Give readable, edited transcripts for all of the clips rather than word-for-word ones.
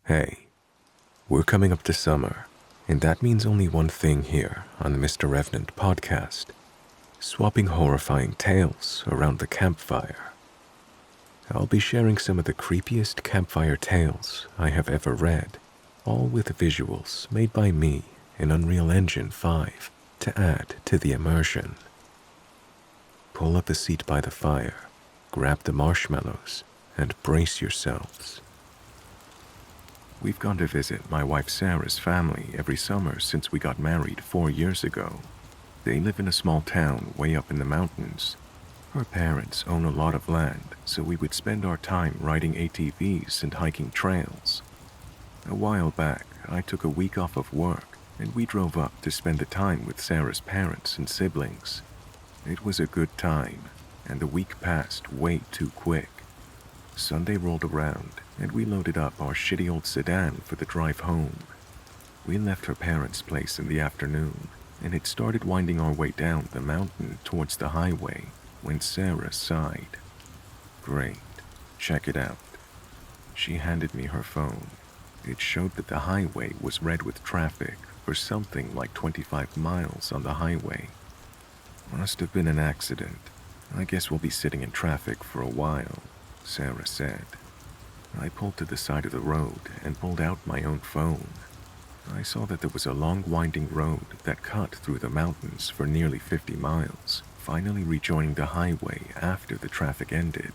Hey, we're coming up to summer, and that means only one thing here on the Mr. Revenant podcast, swapping horrifying tales around the campfire. I'll be sharing some of the creepiest campfire tales I have ever read, all with visuals made by me in Unreal Engine 5 to add to the immersion. Pull up a seat by the fire, grab the marshmallows, and brace yourselves. We've gone to visit my wife Sarah's family every summer since we got married 4 years ago. They live in a small town way up in the mountains. Her parents own a lot of land, so we would spend our time riding ATVs and hiking trails. A while back, I took a week off of work, and we drove up to spend the time with Sarah's parents and siblings. It was a good time, and the week passed way too quick. Sunday rolled around, and we loaded up our shitty old sedan for the drive home. We left her parents' place in the afternoon, and had started winding our way down the mountain towards the highway when Sarah sighed. Great, check it out. She handed me her phone. It showed that the highway was red with traffic for something like 25 miles on the highway. Must have been an accident. I guess we'll be sitting in traffic for a while, Sarah said. I pulled to the side of the road and pulled out my own phone. I saw that there was a long winding road that cut through the mountains for nearly 50 miles, finally rejoining the highway after the traffic ended.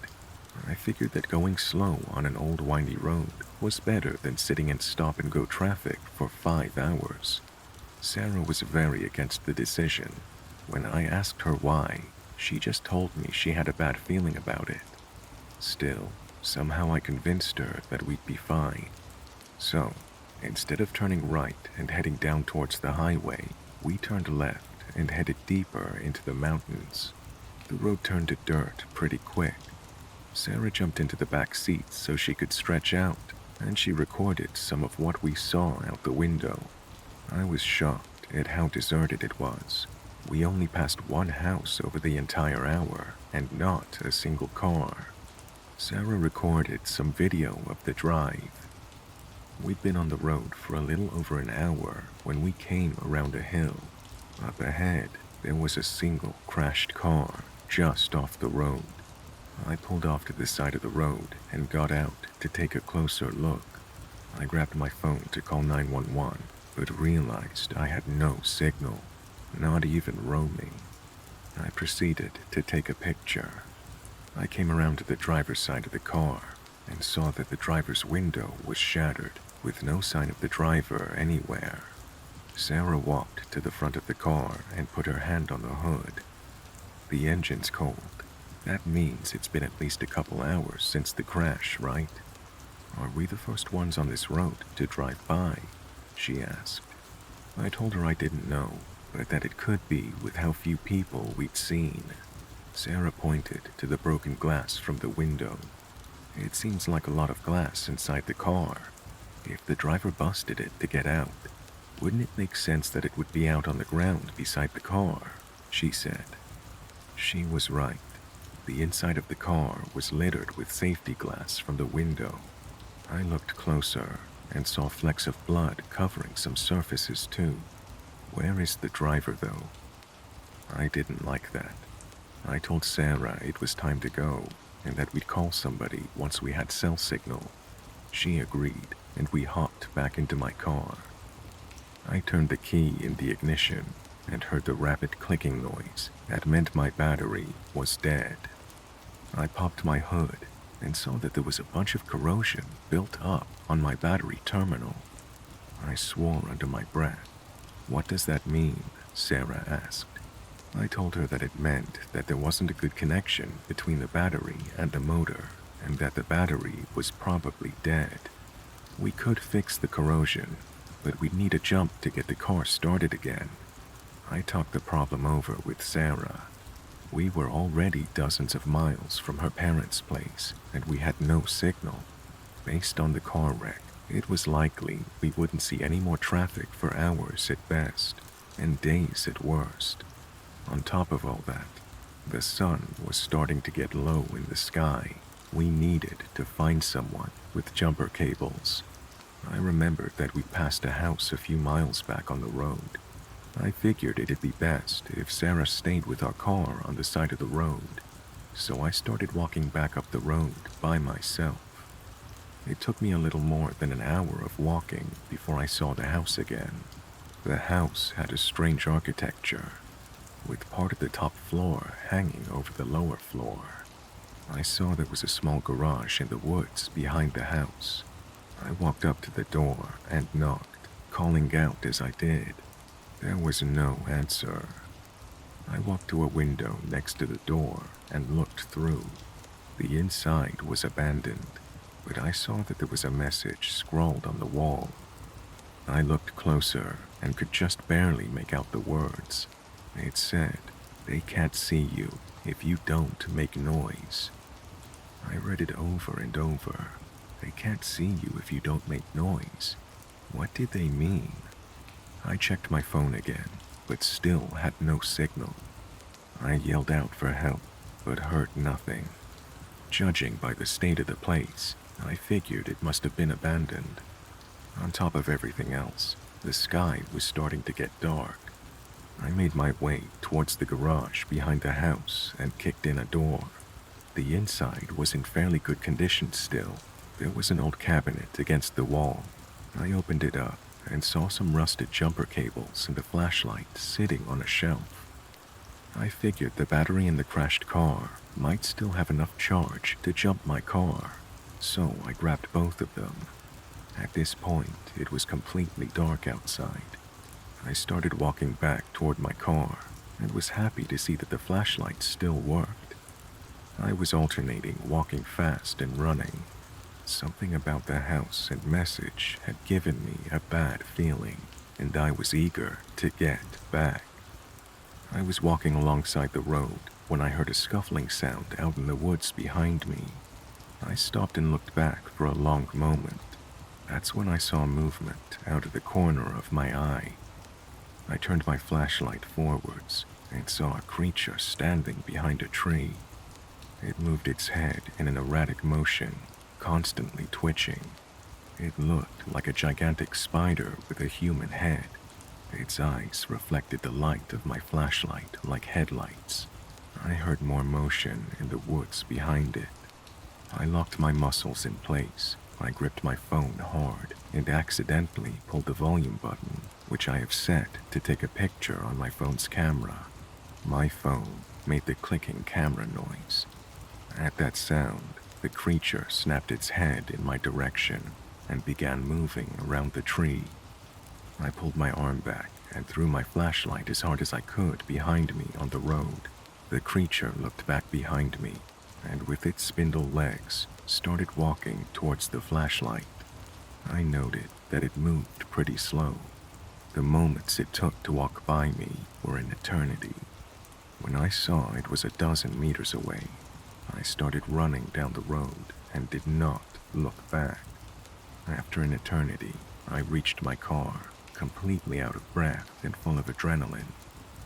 I figured that going slow on an old windy road was better than sitting in stop-and-go traffic for 5 hours. Sarah was very against the decision. When I asked her why, she just told me she had a bad feeling about it. Still, somehow I convinced her that we'd be fine. So, instead of turning right and heading down towards the highway, we turned left and headed deeper into the mountains. The road turned to dirt pretty quick. Sarah jumped into the back seat so she could stretch out, and she recorded some of what we saw out the window. I was shocked at how deserted it was. We only passed one house over the entire hour, and not a single car. Sarah recorded some video of the drive. We'd been on the road for a little over an hour when we came around a hill. Up ahead, there was a single crashed car just off the road. I pulled off to the side of the road and got out to take a closer look. I grabbed my phone to call 911, but realized I had no signal, not even roaming. I proceeded to take a picture. I came around to the driver's side of the car and saw that the driver's window was shattered with no sign of the driver anywhere. Sarah walked to the front of the car and put her hand on the hood. The engine's cold. That means it's been at least a couple hours since the crash, right? Are we the first ones on this road to drive by? She asked. I told her I didn't know, but that it could be with how few people we'd seen. Sarah pointed to the broken glass from the window. It seems like a lot of glass inside the car. If the driver busted it to get out, wouldn't it make sense that it would be out on the ground beside the car? She said. She was right. The inside of the car was littered with safety glass from the window. I looked closer and saw flecks of blood covering some surfaces too. Where is the driver though? I didn't like that. I told Sarah it was time to go and that we'd call somebody once we had cell signal. She agreed, and we hopped back into my car. I turned the key in the ignition and heard the rapid clicking noise that meant my battery was dead. I popped my hood and saw that there was a bunch of corrosion built up on my battery terminal. I swore under my breath. What does that mean? Sarah asked. I told her that it meant that there wasn't a good connection between the battery and the motor, and that the battery was probably dead. We could fix the corrosion, but we'd need a jump to get the car started again. I talked the problem over with Sarah. We were already dozens of miles from her parents' place, and we had no signal. Based on the car wreck, it was likely we wouldn't see any more traffic for hours at best, and days at worst. On top of all that, the sun was starting to get low in the sky. We needed to find someone with jumper cables. remembered that we passed a house a few miles back on the road. I figured it'd be best if Sarah stayed with our car on the side of the road, so I started walking back up the road by myself. It took me a little more than an hour of walking before I saw the house again. The house had a strange architecture, with part of the top floor hanging over the lower floor. I saw there was a small garage in the woods behind the house. I walked up to the door and knocked, calling out as I did. There was no answer. I walked to a window next to the door and looked through. The inside was abandoned, but I saw that there was a message scrawled on the wall. I looked closer and could just barely make out the words. It said, "They can't see you if you don't make noise." I read it over and over. They can't see you if you don't make noise. What did they mean? I checked my phone again, but still had no signal. I yelled out for help, but heard nothing. Judging by the state of the place, I figured it must have been abandoned. On top of everything else, the sky was starting to get dark. I made my way towards the garage behind the house and kicked in a door. The inside was in fairly good condition still. There was an old cabinet against the wall. I opened it up and saw some rusted jumper cables and a flashlight sitting on a shelf. I figured the battery in the crashed car might still have enough charge to jump my car, so I grabbed both of them. At this point, it was completely dark outside. I started walking back toward my car and was happy to see that the flashlight still worked. I was alternating walking fast and running. Something about the house and message had given me a bad feeling, and I was eager to get back. I was walking alongside the road when I heard a scuffling sound out in the woods behind me. I stopped and looked back for a long moment. That's when I saw movement out of the corner of my eye. I turned my flashlight forwards and saw a creature standing behind a tree. It moved its head in an erratic motion, constantly twitching. It looked like a gigantic spider with a human head. Its eyes reflected the light of my flashlight like headlights. I heard more motion in the woods behind it. I locked my muscles in place. I gripped my phone hard and accidentally pulled the volume button, which I have set to take a picture on my phone's camera. My phone made the clicking camera noise. At that sound, the creature snapped its head in my direction and began moving around the tree. I pulled my arm back and threw my flashlight as hard as I could behind me on the road. The creature looked back behind me and with its spindle legs started walking towards the flashlight. I noted that it moved pretty slow. The moments it took to walk by me were an eternity. When I saw it was a dozen meters away, I started running down the road and did not look back. After an eternity, I reached my car, completely out of breath and full of adrenaline.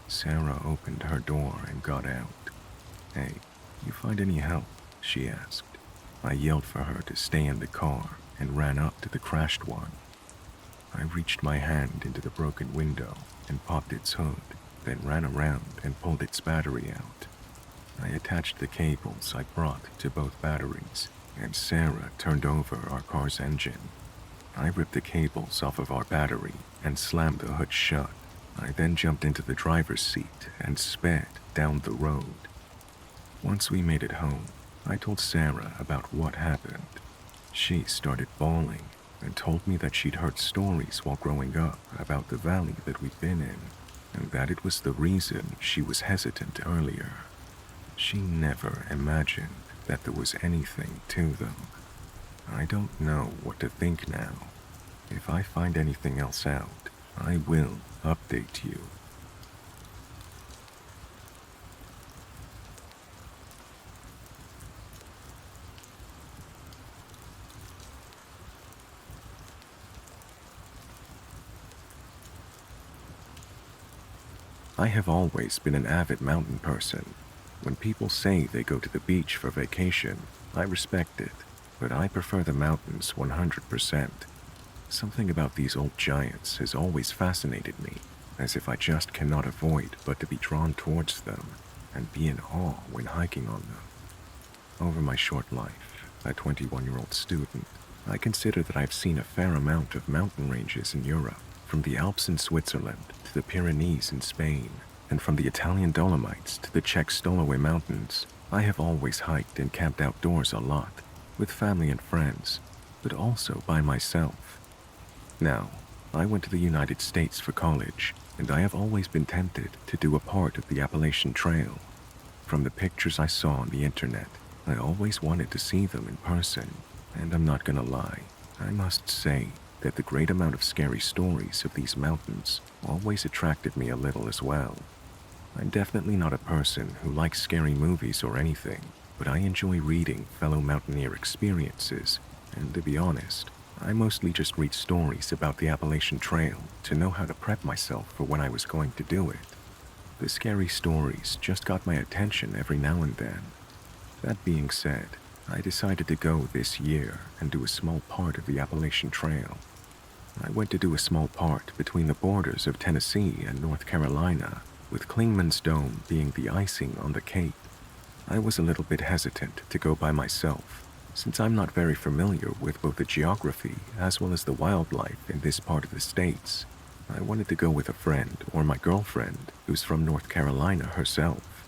Sarah opened her door and got out. "Hey, you find any help?" she asked. I yelled for her to stay in the car and ran up to the crashed one. I reached my hand into the broken window and popped its hood, then ran around and pulled its battery out. I attached the cables I brought to both batteries, and Sarah turned over our car's engine. I ripped the cables off of our battery and slammed the hood shut. I then jumped into the driver's seat and sped down the road. Once we made it home, I told Sarah about what happened. She started bawling and told me that she'd heard stories while growing up about the valley that we'd been in, and that it was the reason she was hesitant earlier. She never imagined that there was anything to them. I don't know what to think now. If I find anything else out, I will update you. I have always been an avid mountain person. When people say they go to the beach for vacation, I respect it, but I prefer the mountains 100%. Something about these old giants has always fascinated me, as if I just cannot avoid but to be drawn towards them and be in awe when hiking on them. Over my short life, a 21-year-old student, I consider that I've seen a fair amount of mountain ranges in Europe, from the Alps in Switzerland to the Pyrenees in Spain, and from the Italian Dolomites to the Czech Stoloway Mountains. I have always hiked and camped outdoors a lot, with family and friends, but also by myself. Now, I went to the United States for college, and I have always been tempted to do a part of the Appalachian Trail. From the pictures I saw on the internet, I always wanted to see them in person, and I'm not gonna lie, I must say that the great amount of scary stories of these mountains always attracted me a little as well. I'm definitely not a person who likes scary movies or anything, but I enjoy reading fellow mountaineer experiences, and to be honest, I mostly just read stories about the Appalachian Trail to know how to prep myself for when I was going to do it. The scary stories just got my attention every now and then. That being said, I decided to go this year and do a small part of the Appalachian Trail. I went to do a small part between the borders of Tennessee and North Carolina, with Clingman's Dome being the icing on the cake. I was a little bit hesitant to go by myself, since I'm not very familiar with both the geography as well as the wildlife in this part of the States. I wanted to go with a friend or my girlfriend who's from North Carolina herself.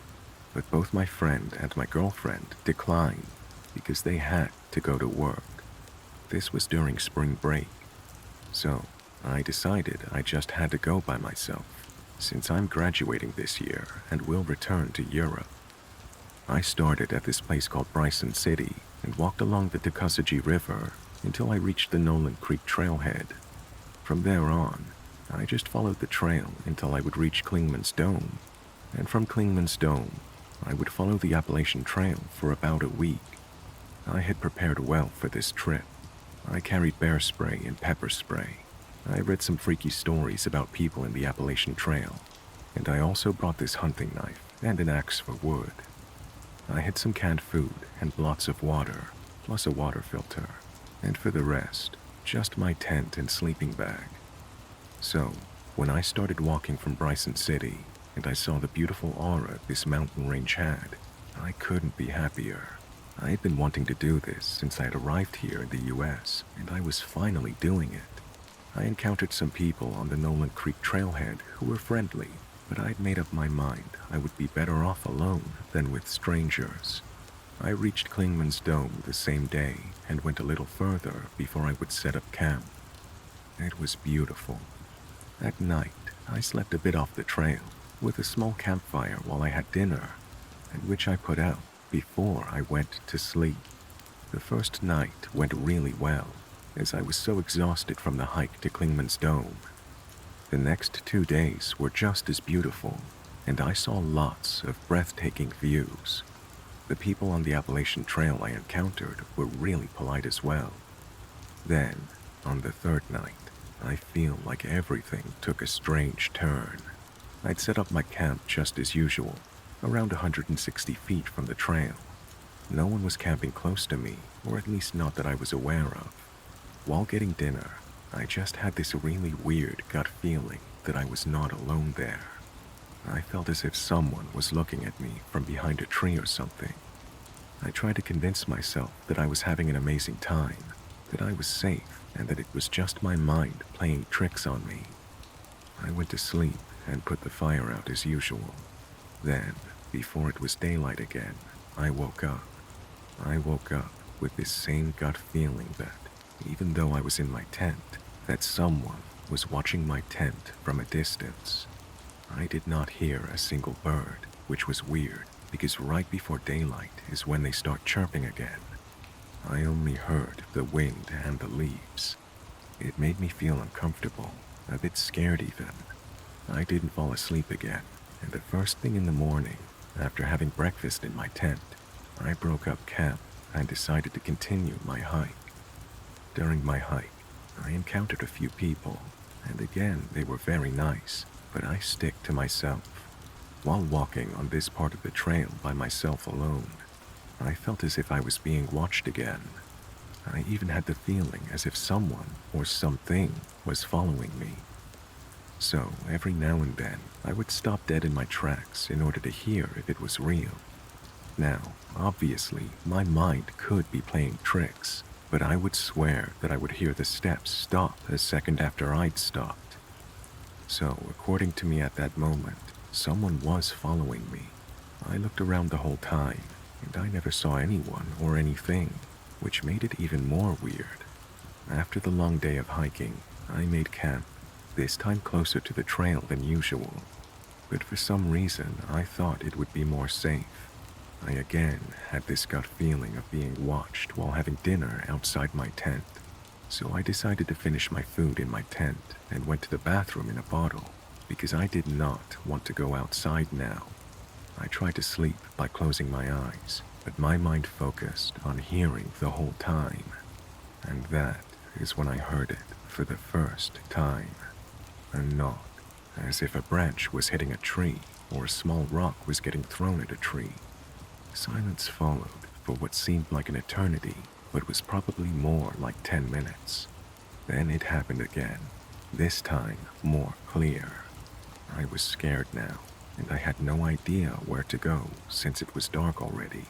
But both my friend and my girlfriend declined because they had to go to work. This was during spring break. So I decided I just had to go by myself, since I'm graduating this year and will return to Europe. I started at this place called Bryson City and walked along the Tuckasegee River until I reached the Nolan Creek trailhead. From there on, I just followed the trail until I would reach Clingman's Dome, and from Clingman's Dome, I would follow the Appalachian Trail for about a week. I had prepared well for this trip. I carried bear spray and pepper spray. I read some freaky stories about people in the Appalachian Trail, and I also brought this hunting knife and an axe for wood. I had some canned food and lots of water, plus a water filter, and for the rest, just my tent and sleeping bag. So, when I started walking from Bryson City, and I saw the beautiful aura this mountain range had, I couldn't be happier. I had been wanting to do this since I had arrived here in the US, and I was finally doing it. I encountered some people on the Nolan Creek trailhead who were friendly, but I'd made up my mind I would be better off alone than with strangers. I reached Clingman's Dome the same day and went a little further before I would set up camp. It was beautiful. At night, I slept a bit off the trail with a small campfire while I had dinner, and which I put out before I went to sleep. The first night went really well, as I was so exhausted from the hike to Clingman's Dome. The next 2 days were just as beautiful, and I saw lots of breathtaking views. The people on the Appalachian Trail I encountered were really polite as well. Then, on the third night, I feel like everything took a strange turn. I'd set up my camp just as usual, around 160 feet from the trail. No one was camping close to me, or at least not that I was aware of. While getting dinner, I just had this really weird gut feeling that I was not alone there. I felt as if someone was looking at me from behind a tree or something. I tried to convince myself that I was having an amazing time, that I was safe, and that it was just my mind playing tricks on me. I went to sleep and put the fire out as usual. Then, before it was daylight again, I woke up. I woke up with this same gut feeling that, even though I was in my tent, that someone was watching my tent from a distance. I did not hear a single bird, which was weird, because right before daylight is when they start chirping again. I only heard the wind and the leaves. It made me feel uncomfortable, a bit scared even. I didn't fall asleep again, and the first thing in the morning, after having breakfast in my tent, I broke up camp and decided to continue my hike. During my hike, I encountered a few people, and again they were very nice, but I stick to myself. While walking on this part of the trail by myself alone, I felt as if I was being watched again. I even had the feeling as if someone or something was following me. So every now and then, I would stop dead in my tracks in order to hear if it was real. Now, obviously, my mind could be playing tricks, but I would swear that I would hear the steps stop a second after I'd stopped. So, according to me at that moment, someone was following me. I looked around the whole time, and I never saw anyone or anything, which made it even more weird. After the long day of hiking, I made camp, this time closer to the trail than usual. But for some reason, I thought it would be more safe. I again had this gut feeling of being watched while having dinner outside my tent. So I decided to finish my food in my tent and went to the bathroom in a bottle because I did not want to go outside now. I tried to sleep by closing my eyes, but my mind focused on hearing the whole time. And that is when I heard it for the first time. A knock, as if a branch was hitting a tree or a small rock was getting thrown at a tree. Silence followed for what seemed like an eternity, but was probably more like 10 minutes. Then it happened again, this time more clear. I was scared now, and I had no idea where to go since it was dark already.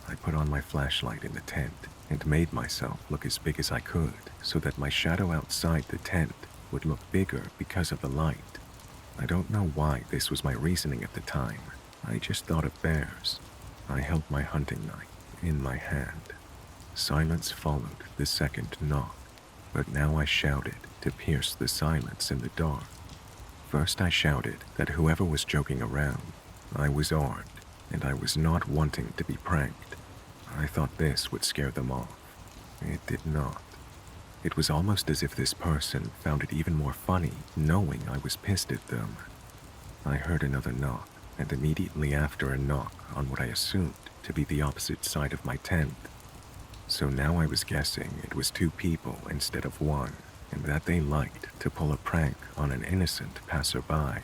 I put on my flashlight in the tent and made myself look as big as I could so that my shadow outside the tent would look bigger because of the light. I don't know why this was my reasoning at the time. I just thought of bears. I held my hunting knife in my hand. Silence followed the second knock, but now I shouted to pierce the silence in the dark. First I shouted that whoever was joking around, I was armed, and I was not wanting to be pranked. I thought this would scare them off. It did not. It was almost as if this person found it even more funny knowing I was pissed at them. I heard another knock, and immediately after a knock on what I assumed to be the opposite side of my tent. So now I was guessing it was 2 people instead of 1, and that they liked to pull a prank on an innocent passerby.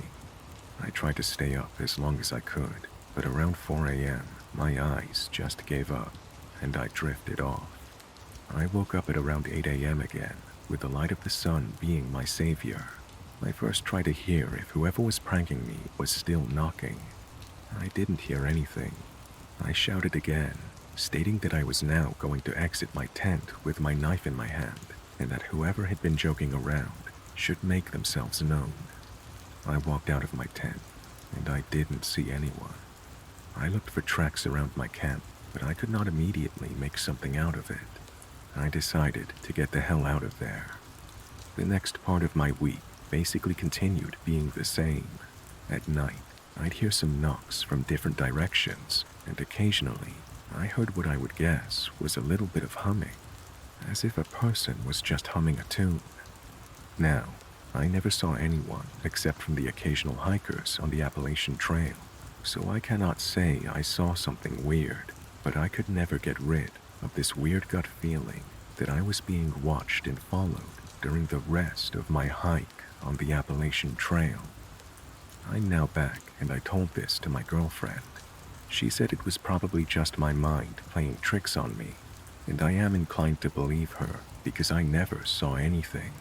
I tried to stay up as long as I could, but around 4 a.m., my eyes just gave up, and I drifted off. I woke up at around 8 a.m. again, with the light of the sun being my savior. I first tried to hear if whoever was pranking me was still knocking. I didn't hear anything. I shouted again, stating that I was now going to exit my tent with my knife in my hand, and that whoever had been joking around should make themselves known. I walked out of my tent, and I didn't see anyone. I looked for tracks around my camp, but I could not immediately make something out of it. I decided to get the hell out of there. The next part of my week basically continued being the same. At night, I'd hear some knocks from different directions, and occasionally, I heard what I would guess was a little bit of humming, as if a person was just humming a tune. Now, I never saw anyone except from the occasional hikers on the Appalachian Trail, so I cannot say I saw something weird, but I could never get rid of this weird gut feeling that I was being watched and followed during the rest of my hike on the Appalachian Trail. I'm now back, and I told this to my girlfriend. She said it was probably just my mind playing tricks on me, and I am inclined to believe her because I never saw anything.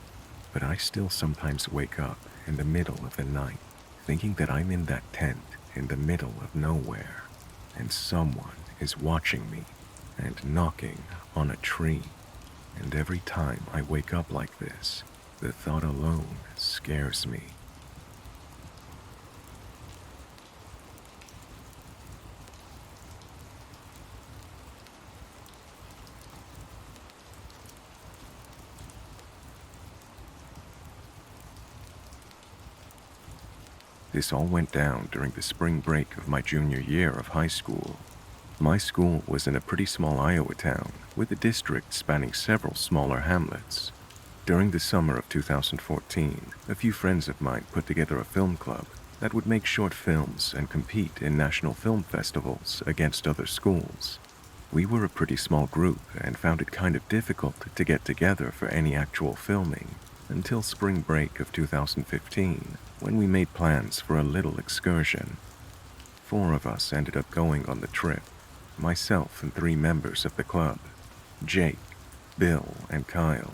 But I still sometimes wake up in the middle of the night, thinking that I'm in that tent in the middle of nowhere, and someone is watching me and knocking on a tree. And every time I wake up like this, the thought alone scares me. This all went down during the spring break of my junior year of high school. My school was in a pretty small Iowa town, with a district spanning several smaller hamlets. During the summer of 2014, a few friends of mine put together a film club that would make short films and compete in national film festivals against other schools. We were a pretty small group and found it kind of difficult to get together for any actual filming until spring break of 2015, when we made plans for a little excursion. 4 of us ended up going on the trip, myself and 3 members of the club: Jake, Bill and Kyle,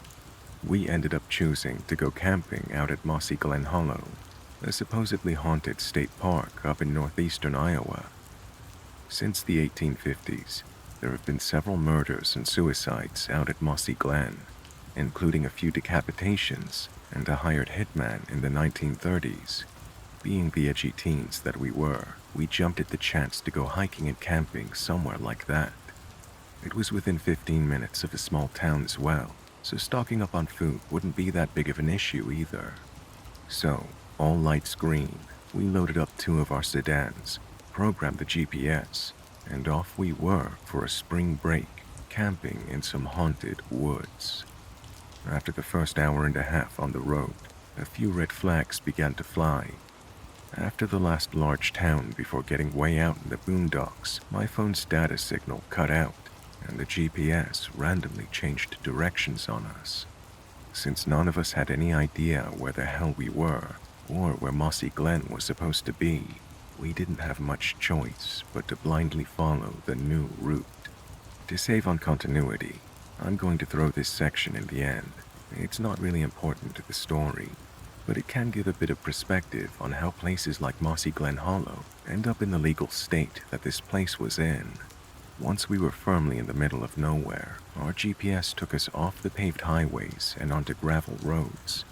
we ended up choosing to go camping out at Mossy Glen Hollow, a supposedly haunted state park up in northeastern Iowa. Since the 1850s, there have been several murders and suicides out at Mossy Glen, including a few decapitations and a hired hitman in the 1930s. Being the edgy teens that we were, we jumped at the chance to go hiking and camping somewhere like that. It was within 15 minutes of a small town as well, so stocking up on food wouldn't be that big of an issue either. So, all lights green, we loaded up 2 of our sedans, programmed the GPS, and off we were for a spring break, camping in some haunted woods. After the first hour and a half on the road, a few red flags began to fly. After the last large town before getting way out in the boondocks, my phone's data signal cut out, and the GPS randomly changed directions on us. Since none of us had any idea where the hell we were, or where Mossy Glen was supposed to be, we didn't have much choice but to blindly follow the new route. To save on continuity, I'm going to throw this section in the end. It's not really important to the story, but it can give a bit of perspective on how places like Mossy Glen Hollow end up in the legal state that this place was in. Once we were firmly in the middle of nowhere, our GPS took us off the paved highways and onto gravel roads.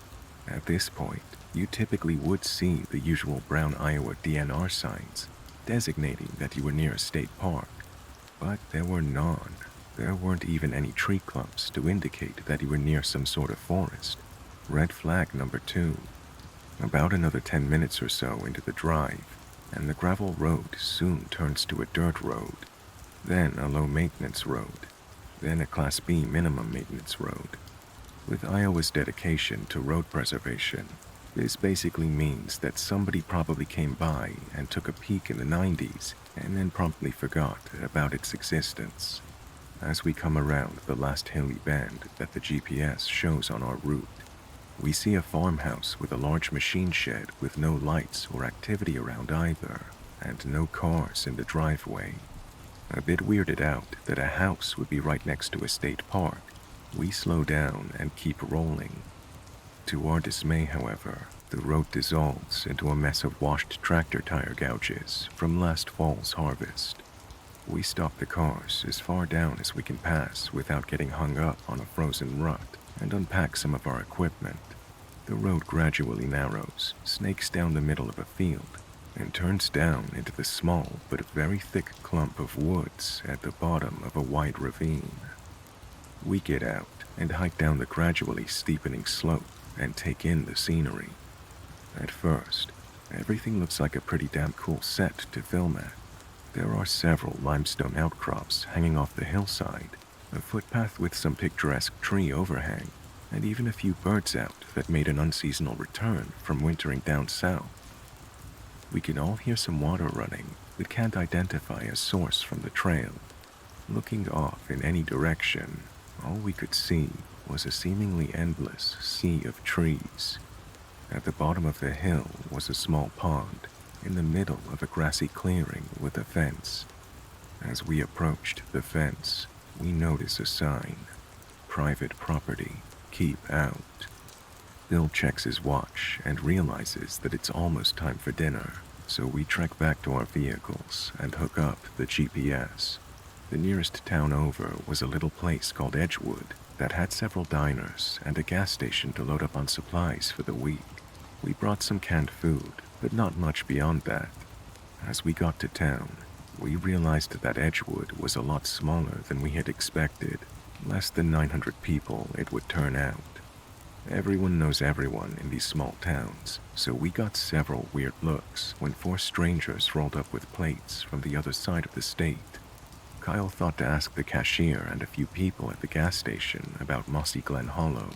At this point, you typically would see the usual brown Iowa DNR signs, designating that you were near a state park. But there were none. There weren't even any tree clumps to indicate that you were near some sort of forest. Red flag number 2. About another 10 minutes or so into the drive, and the gravel road soon turns to a dirt road, then a low-maintenance road, then a Class B minimum maintenance road. With Iowa's dedication to road preservation, this basically means that somebody probably came by and took a peek in the 90s and then promptly forgot about its existence. As we come around the last hilly bend that the GPS shows on our route, we see a farmhouse with a large machine shed with no lights or activity around either, and no cars in the driveway. A bit weirded out that a house would be right next to a state park, we slow down and keep rolling. To our dismay, however, the road dissolves into a mess of washed tractor tire gouges from last fall's harvest. We stop the cars as far down as we can pass without getting hung up on a frozen rut and unpack some of our equipment. The road gradually narrows, snakes down the middle of a field, and turns down into the small but very thick clump of woods at the bottom of a wide ravine. We get out and hike down the gradually steepening slope and take in the scenery. At first, everything looks like a pretty damn cool set to film at. There are several limestone outcrops hanging off the hillside, a footpath with some picturesque tree overhang, and even a few birds out that made an unseasonal return from wintering down south. We can all hear some water running, but can't identify a source from the trail. Looking off in any direction, all we could see was a seemingly endless sea of trees. At the bottom of the hill was a small pond, in the middle of a grassy clearing with a fence. As we approached the fence, we notice a sign, "Private property, keep out." Bill checks his watch and realizes that it's almost time for dinner, so we trek back to our vehicles and hook up the GPS. The nearest town over was a little place called Edgewood that had several diners and a gas station to load up on supplies for the week. We brought some canned food, but not much beyond that. As we got to town, we realized that Edgewood was a lot smaller than we had expected, less than 900 people it would turn out. Everyone knows everyone in these small towns, so we got several weird looks when 4 strangers rolled up with plates from the other side of the state. Kyle thought to ask the cashier and a few people at the gas station about Mossy Glen Hollow,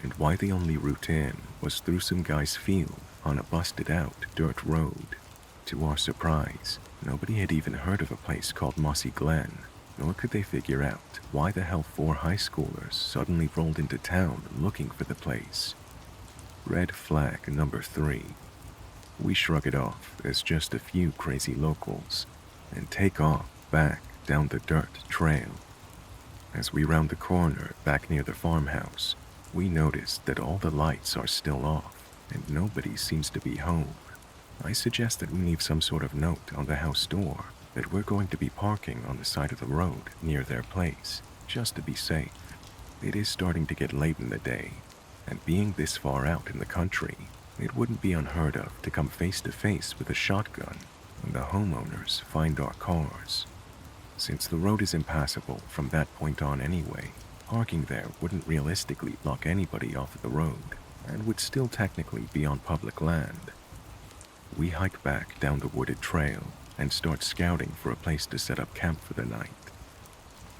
and why the only route in was through some guy's field on a busted-out dirt road. To our surprise, nobody had even heard of a place called Mossy Glen, nor could they figure out why the hell 4 high schoolers suddenly rolled into town looking for the place. Red flag number 3. We shrug it off as just a few crazy locals and take off back down the dirt trail. As we round the corner back near the farmhouse, we notice that all the lights are still off and nobody seems to be home. I suggest that we leave some sort of note on the house door that we're going to be parking on the side of the road near their place, just to be safe. It is starting to get late in the day, and being this far out in the country, it wouldn't be unheard of to come face to face with a shotgun when the homeowners find our cars. Since the road is impassable from that point on anyway, parking there wouldn't realistically block anybody off the road and would still technically be on public land. We hike back down the wooded trail and start scouting for a place to set up camp for the night.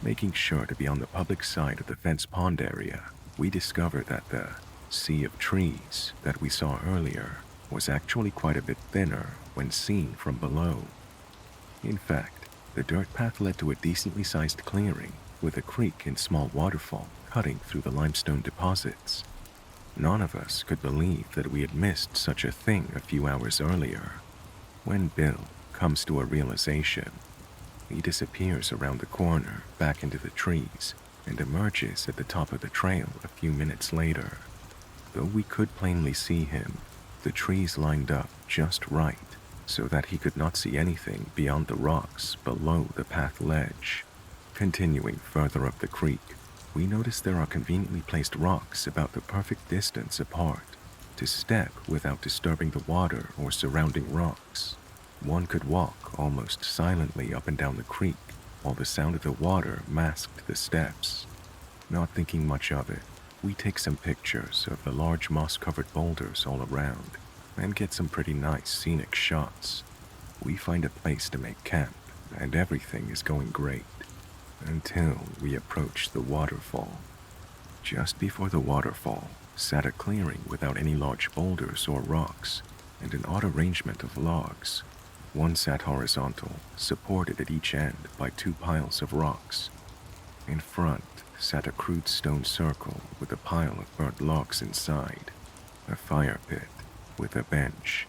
Making sure to be on the public side of the fence pond area, we discover that the sea of trees that we saw earlier was actually quite a bit thinner when seen from below. In fact, the dirt path led to a decently sized clearing with a creek and small waterfall cutting through the limestone deposits. None of us could believe that we had missed such a thing a few hours earlier. When Bill comes to a realization, he disappears around the corner back into the trees and emerges at the top of the trail a few minutes later. Though we could plainly see him, the trees lined up just right so that he could not see anything beyond the rocks below the path ledge. Continuing further up the creek, we notice there are conveniently placed rocks about the perfect distance apart to step without disturbing the water or surrounding rocks. One could walk almost silently up and down the creek while the sound of the water masked the steps. Not thinking much of it, we take some pictures of the large moss-covered boulders all around and get some pretty nice scenic shots. We find a place to make camp and everything is going great until we approach the waterfall. Just before the waterfall sat a clearing without any large boulders or rocks and an odd arrangement of logs. One sat horizontal, supported at each end by two piles of rocks. In front sat a crude stone circle with a pile of burnt logs inside, a fire pit with a bench.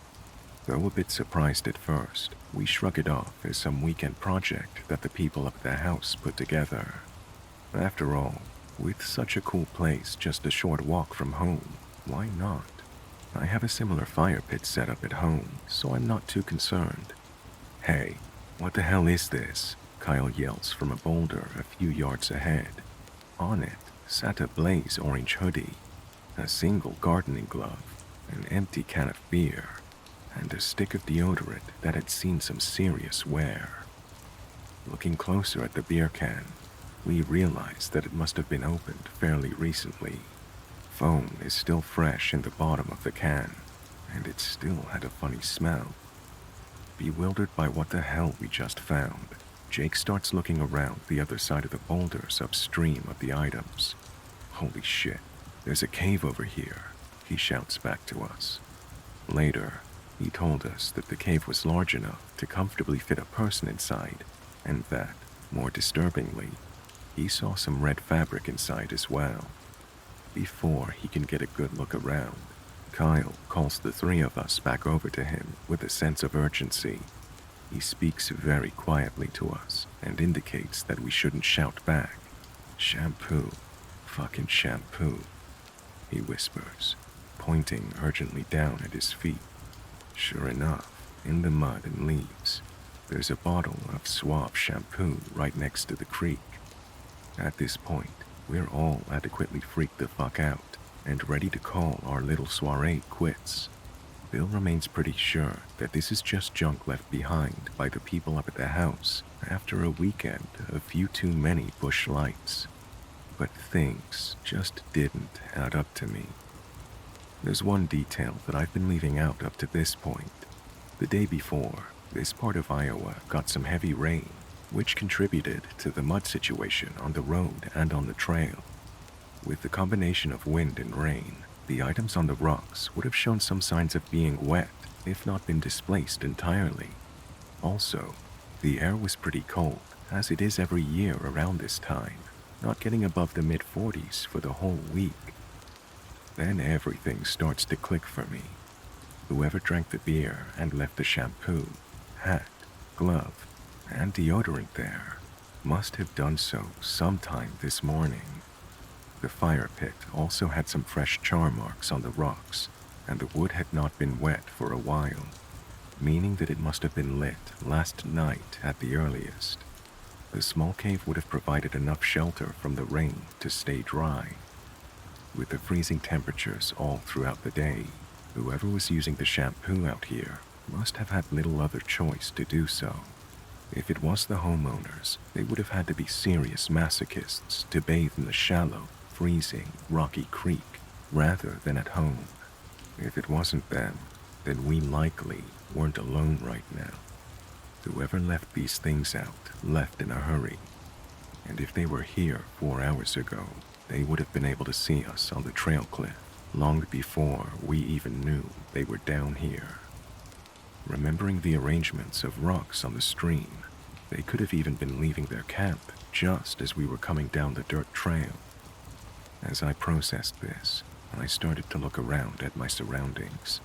Though a bit surprised at first, we shrug it off as some weekend project that the people of the house put together. After all, with such a cool place just a short walk from home, why not? I have a similar fire pit set up at home, so I'm not too concerned. "Hey, what the hell is this?" Kyle yells from a boulder a few yards ahead. On it sat a blaze orange hoodie, a single gardening glove, an empty can of beer, and a stick of deodorant that had seen some serious wear. Looking closer at the beer can, we realize that it must have been opened fairly recently. Foam is still fresh in the bottom of the can, and it still had a funny smell. Bewildered by what the hell we just found, Jake starts looking around the other side of the boulders upstream of the items. "Holy shit, there's a cave over here," he shouts back to us. Later, he told us that the cave was large enough to comfortably fit a person inside, and that, more disturbingly, he saw some red fabric inside as well. Before he can get a good look around, Kyle calls the three of us back over to him with a sense of urgency. He speaks very quietly to us and indicates that we shouldn't shout back. "Shampoo, fucking shampoo," he whispers, pointing urgently down at his feet. Sure enough, in the mud and leaves, there's a bottle of Suave shampoo right next to the creek. At this point, we're all adequately freaked the fuck out and ready to call our little soiree quits. Bill remains pretty sure that this is just junk left behind by the people up at the house after a weekend of a few too many bush lights. But things just didn't add up to me. There's one detail that I've been leaving out up to this point. The day before, this part of Iowa got some heavy rain, which contributed to the mud situation on the road and on the trail. With the combination of wind and rain, the items on the rocks would have shown some signs of being wet, if not been displaced entirely. Also, the air was pretty cold, as it is every year around this time, not getting above the mid-40s for the whole week. Then everything starts to click for me. Whoever drank the beer and left the shampoo, hat, glove, and deodorant there must have done so sometime this morning. The fire pit also had some fresh char marks on the rocks, and the wood had not been wet for a while, meaning that it must have been lit last night at the earliest. The small cave would have provided enough shelter from the rain to stay dry. With the freezing temperatures all throughout the day, whoever was using the shampoo out here must have had little other choice to do so. If it was the homeowners, they would have had to be serious masochists to bathe in the shallow, freezing, rocky creek rather than at home. If it wasn't them, then we likely weren't alone right now. Whoever left these things out left in a hurry, and if they were here 4 hours ago, they would have been able to see us on the trail cliff long before we even knew they were down here. Remembering the arrangements of rocks on the stream, they could have even been leaving their camp just as we were coming down the dirt trail. As I processed this, I started to look around at my surroundings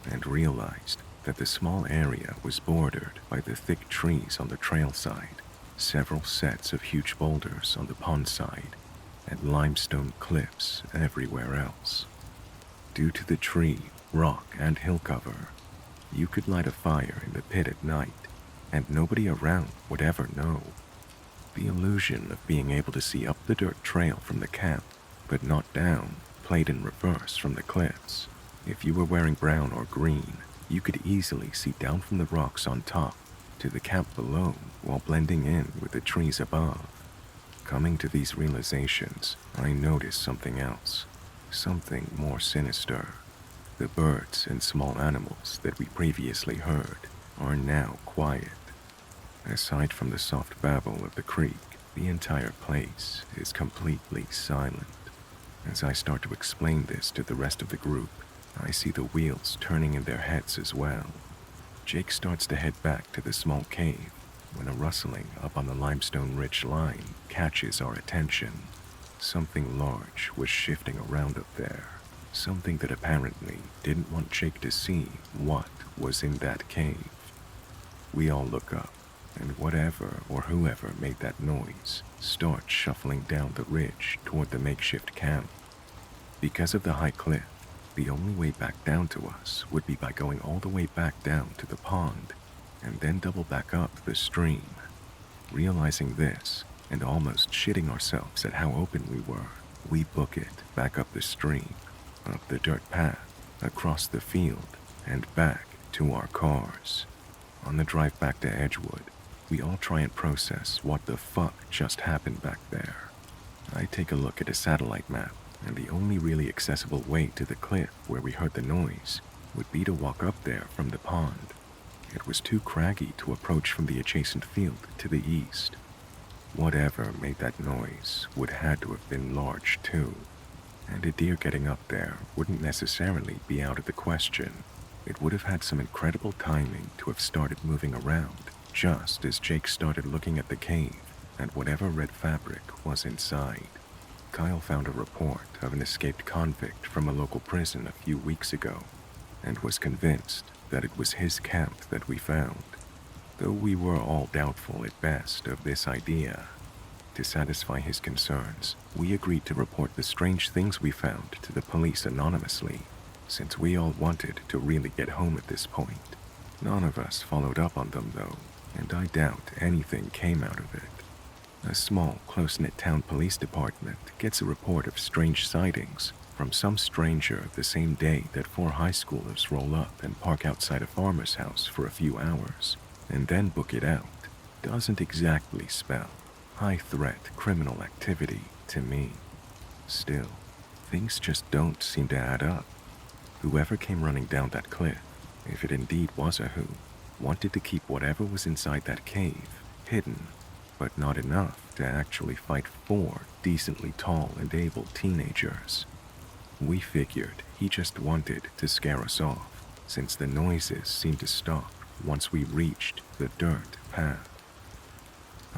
and realized that the small area was bordered by the thick trees on the trail side, several sets of huge boulders on the pond side, and limestone cliffs everywhere else. Due to the tree, rock, and hill cover, you could light a fire in the pit at night, and nobody around would ever know. The illusion of being able to see up the dirt trail from the camp, but not down, played in reverse from the cliffs. If you were wearing brown or green, you could easily see down from the rocks on top to the camp below while blending in with the trees above. Coming to these realizations, I noticed something else, something more sinister. The birds and small animals that we previously heard are now quiet. Aside from the soft babble of the creek, the entire place is completely silent. As I start to explain this to the rest of the group, I see the wheels turning in their heads as well. Jake starts to head back to the small cave when a rustling up on the limestone ridge line catches our attention. Something large was shifting around up there, something that apparently didn't want Jake to see what was in that cave. We all look up, and whatever or whoever made that noise starts shuffling down the ridge toward the makeshift camp. Because of the high cliff, the only way back down to us would be by going all the way back down to the pond and then double back up the stream. Realizing this, and almost shitting ourselves at how open we were, we book it back up the stream, up the dirt path, across the field, and back to our cars. On the drive back to Edgewood, we all try and process what the fuck just happened back there. I take a look at a satellite map, and the only really accessible way to the cliff where we heard the noise would be to walk up there from the pond. It was too craggy to approach from the adjacent field to the east. Whatever made that noise would had to have been large too, and a deer getting up there wouldn't necessarily be out of the question. It would have had some incredible timing to have started moving around just as Jake started looking at the cave and whatever red fabric was inside. Kyle found a report of an escaped convict from a local prison a few weeks ago and was convinced that it was his camp that we found, though we were all doubtful at best of this idea. To satisfy his concerns, we agreed to report the strange things we found to the police anonymously, since we all wanted to really get home at this point. None of us followed up on them though, and I doubt anything came out of it. A small, close-knit town police department gets a report of strange sightings from some stranger the same day that 4 high schoolers roll up and park outside a farmer's house for a few hours, and then book it out. Doesn't exactly spell high-threat criminal activity to me. Still, things just don't seem to add up. Whoever came running down that cliff, if it indeed was a who, wanted to keep whatever was inside that cave hidden, but not enough to actually fight 4 decently tall and able teenagers. We figured he just wanted to scare us off, since the noises seemed to stop once we reached the dirt path.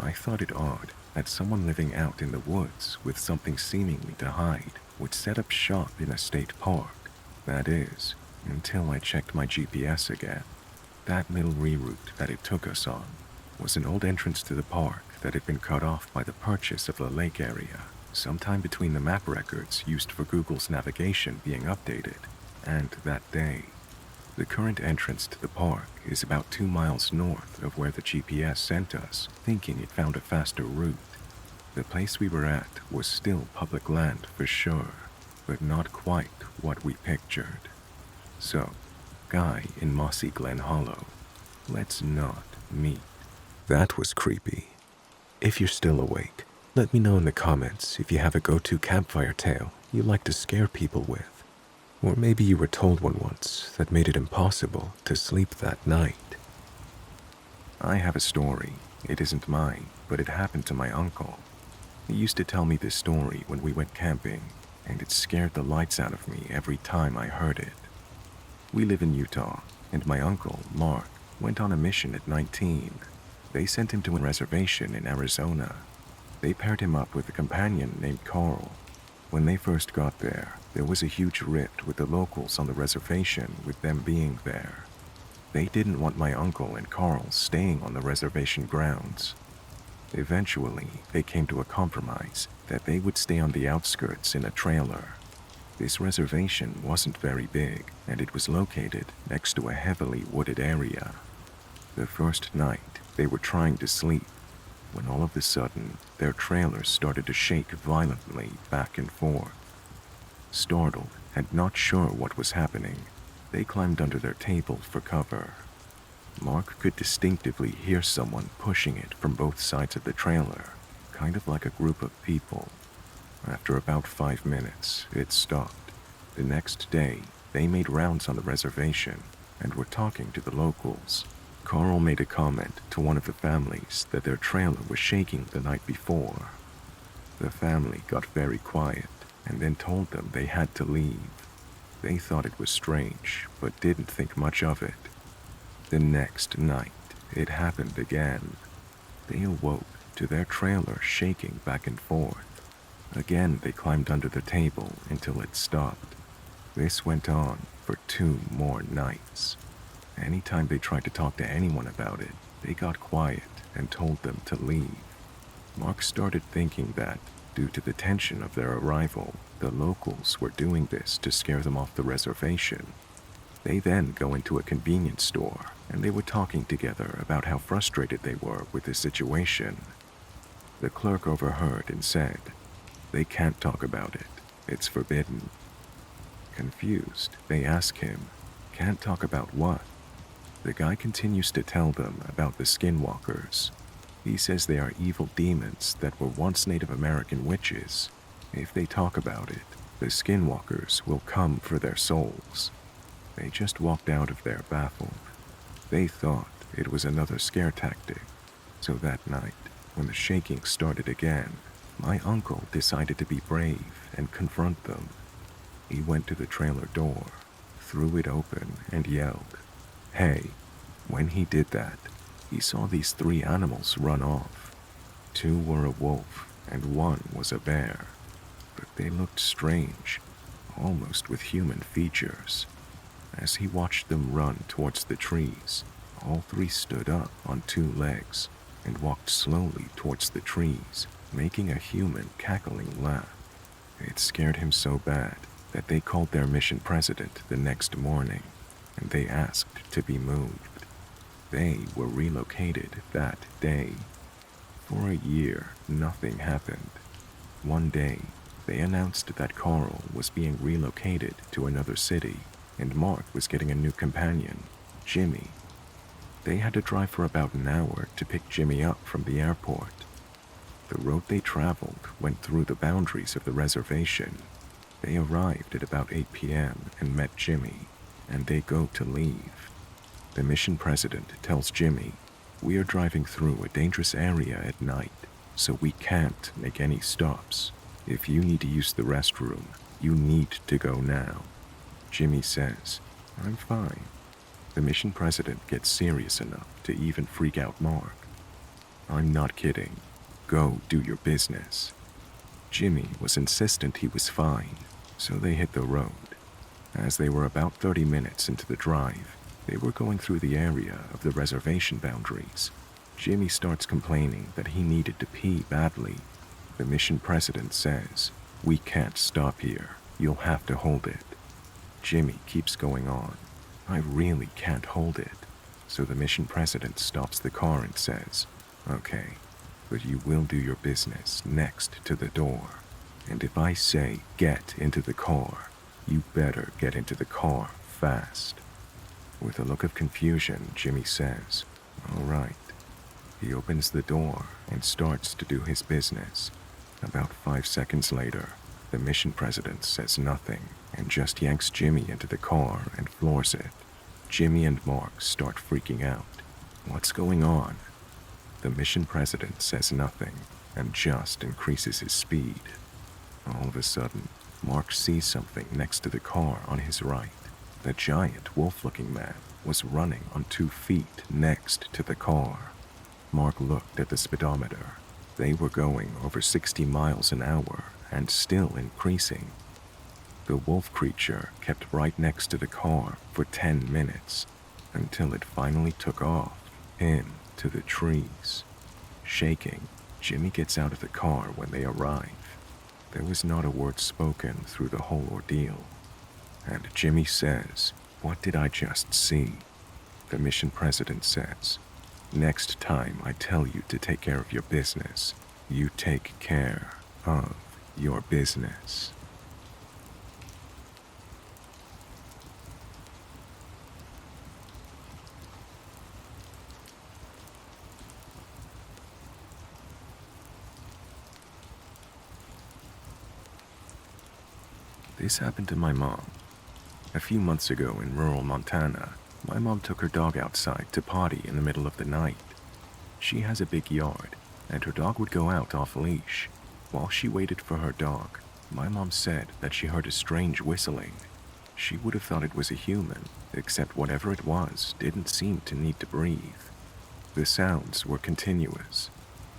I thought it odd that someone living out in the woods with something seemingly to hide would set up shop in a state park. That is, until I checked my GPS again. That little reroute that it took us on was an old entrance to the park that had been cut off by the purchase of the lake area, sometime between the map records used for Google's navigation being updated and that day. The current entrance to the park is about 2 miles north of where the GPS sent us, thinking it found a faster route. The place we were at was still public land for sure, but not quite what we pictured. So, Guy in Mossy Glen Hollow, let's not meet. That was creepy. If you're still awake, let me know in the comments if you have a go-to campfire tale you like to scare people with. Or maybe you were told one once that made it impossible to sleep that night. I have a story. It isn't mine, but it happened to my uncle. He used to tell me this story when we went camping, and it scared the lights out of me every time I heard it. We live in Utah, and my uncle, Mark, went on a mission at 19. They sent him to a reservation in Arizona. They paired him up with a companion named Carl. When they first got there was a huge rift with the locals on the reservation with them being there. They didn't want my uncle and Carl staying on the reservation grounds. Eventually, they came to a compromise that they would stay on the outskirts in a trailer. This reservation wasn't very big, and it was located next to a heavily wooded area. The first night, they were trying to sleep, when all of a sudden, their trailer started to shake violently back and forth. Startled and not sure what was happening, they climbed under their table for cover. Mark could distinctively hear someone pushing it from both sides of the trailer, kind of like a group of people. After about 5 minutes, it stopped. The next day, they made rounds on the reservation and were talking to the locals. Carl made a comment to one of the families that their trailer was shaking the night before. The family got very quiet and then told them they had to leave. They thought it was strange, but didn't think much of it. The next night, it happened again. They awoke to their trailer shaking back and forth. Again, they climbed under the table until it stopped. This went on for 2 more nights. Anytime they tried to talk to anyone about it, they got quiet and told them to leave. Mark started thinking that, due to the tension of their arrival, the locals were doing this to scare them off the reservation. They then go into a convenience store, and they were talking together about how frustrated they were with the situation. The clerk overheard and said, "They can't talk about it. It's forbidden." Confused, they ask him, "Can't talk about what?" The guy continues to tell them about the skinwalkers. He says they are evil demons that were once Native American witches. If they talk about it, the skinwalkers will come for their souls. They just walked out of there baffled. They thought it was another scare tactic. So that night, when the shaking started again, my uncle decided to be brave and confront them. He went to the trailer door, threw it open, and yelled, "Hey!" When he did that, he saw these 3 animals run off. 2 were a wolf and 1 was a bear, but they looked strange, almost with human features. As he watched them run towards the trees, all 3 stood up on 2 legs and walked slowly towards the trees, making a human cackling laugh. It scared him so bad that they called their mission president the next morning, and they asked to be moved. They were relocated that day. For a year, nothing happened. One day, they announced that Carl was being relocated to another city, and Mark was getting a new companion, Jimmy. They had to drive for about an hour to pick Jimmy up from the airport. The road they traveled went through the boundaries of the reservation. They arrived at about 8 p.m. and met Jimmy, and they go to leave. The mission president tells Jimmy, "We are driving through a dangerous area at night, so we can't make any stops. If you need to use the restroom, you need to go now." Jimmy says, "I'm fine." The mission president gets serious enough to even freak out Mark. "I'm not kidding. Go do your business." Jimmy was insistent he was fine, so they hit the road. As they were about 30 minutes into the drive, they were going through the area of the reservation boundaries. Jimmy starts complaining that he needed to pee badly. The mission president says, "We can't stop here. You'll have to hold it." Jimmy keeps going on. "I really can't hold it." So the mission president stops the car and says, "Okay, but you will do your business next to the door. And if I say get into the car, you better get into the car fast." With a look of confusion, Jimmy says, "All right." He opens the door and starts to do his business. About 5 seconds later, the mission president says nothing and just yanks Jimmy into the car and floors it. Jimmy and Mark start freaking out. What's going on? The mission president says nothing and just increases his speed. All of a sudden, Mark sees something next to the car on his right. The giant wolf-looking man was running on 2 feet next to the car. Mark looked at the speedometer. They were going over 60 miles an hour and still increasing. The wolf creature kept right next to the car for 10 minutes until it finally took off into the trees. Shaking, Jimmy gets out of the car when they arrive. There was not a word spoken through the whole ordeal. And Jimmy says, "What did I just see?" The mission president says, "Next time I tell you to take care of your business, you take care of your business." This happened to my mom. A few months ago in rural Montana, my mom took her dog outside to potty in the middle of the night. She has a big yard, and her dog would go out off leash. While she waited for her dog, my mom said that she heard a strange whistling. She would have thought it was a human, except whatever it was didn't seem to need to breathe. The sounds were continuous.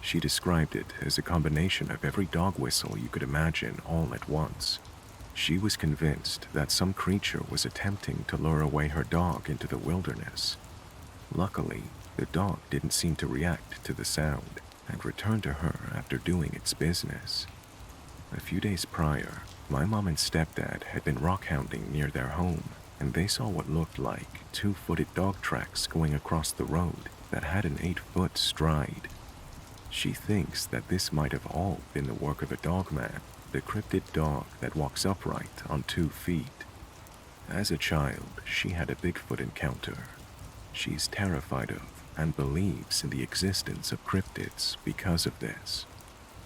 She described it as a combination of every dog whistle you could imagine all at once. She was convinced that some creature was attempting to lure away her dog into the wilderness. Luckily, the dog didn't seem to react to the sound and returned to her after doing its business. A few days prior, my mom and stepdad had been rockhounding near their home, and they saw what looked like 2-footed dog tracks going across the road that had an 8-foot stride. She thinks that this might have all been the work of a dogman, the cryptid dog that walks upright on 2 feet. As a child, she had a Bigfoot encounter. She's terrified of and believes in the existence of cryptids because of this.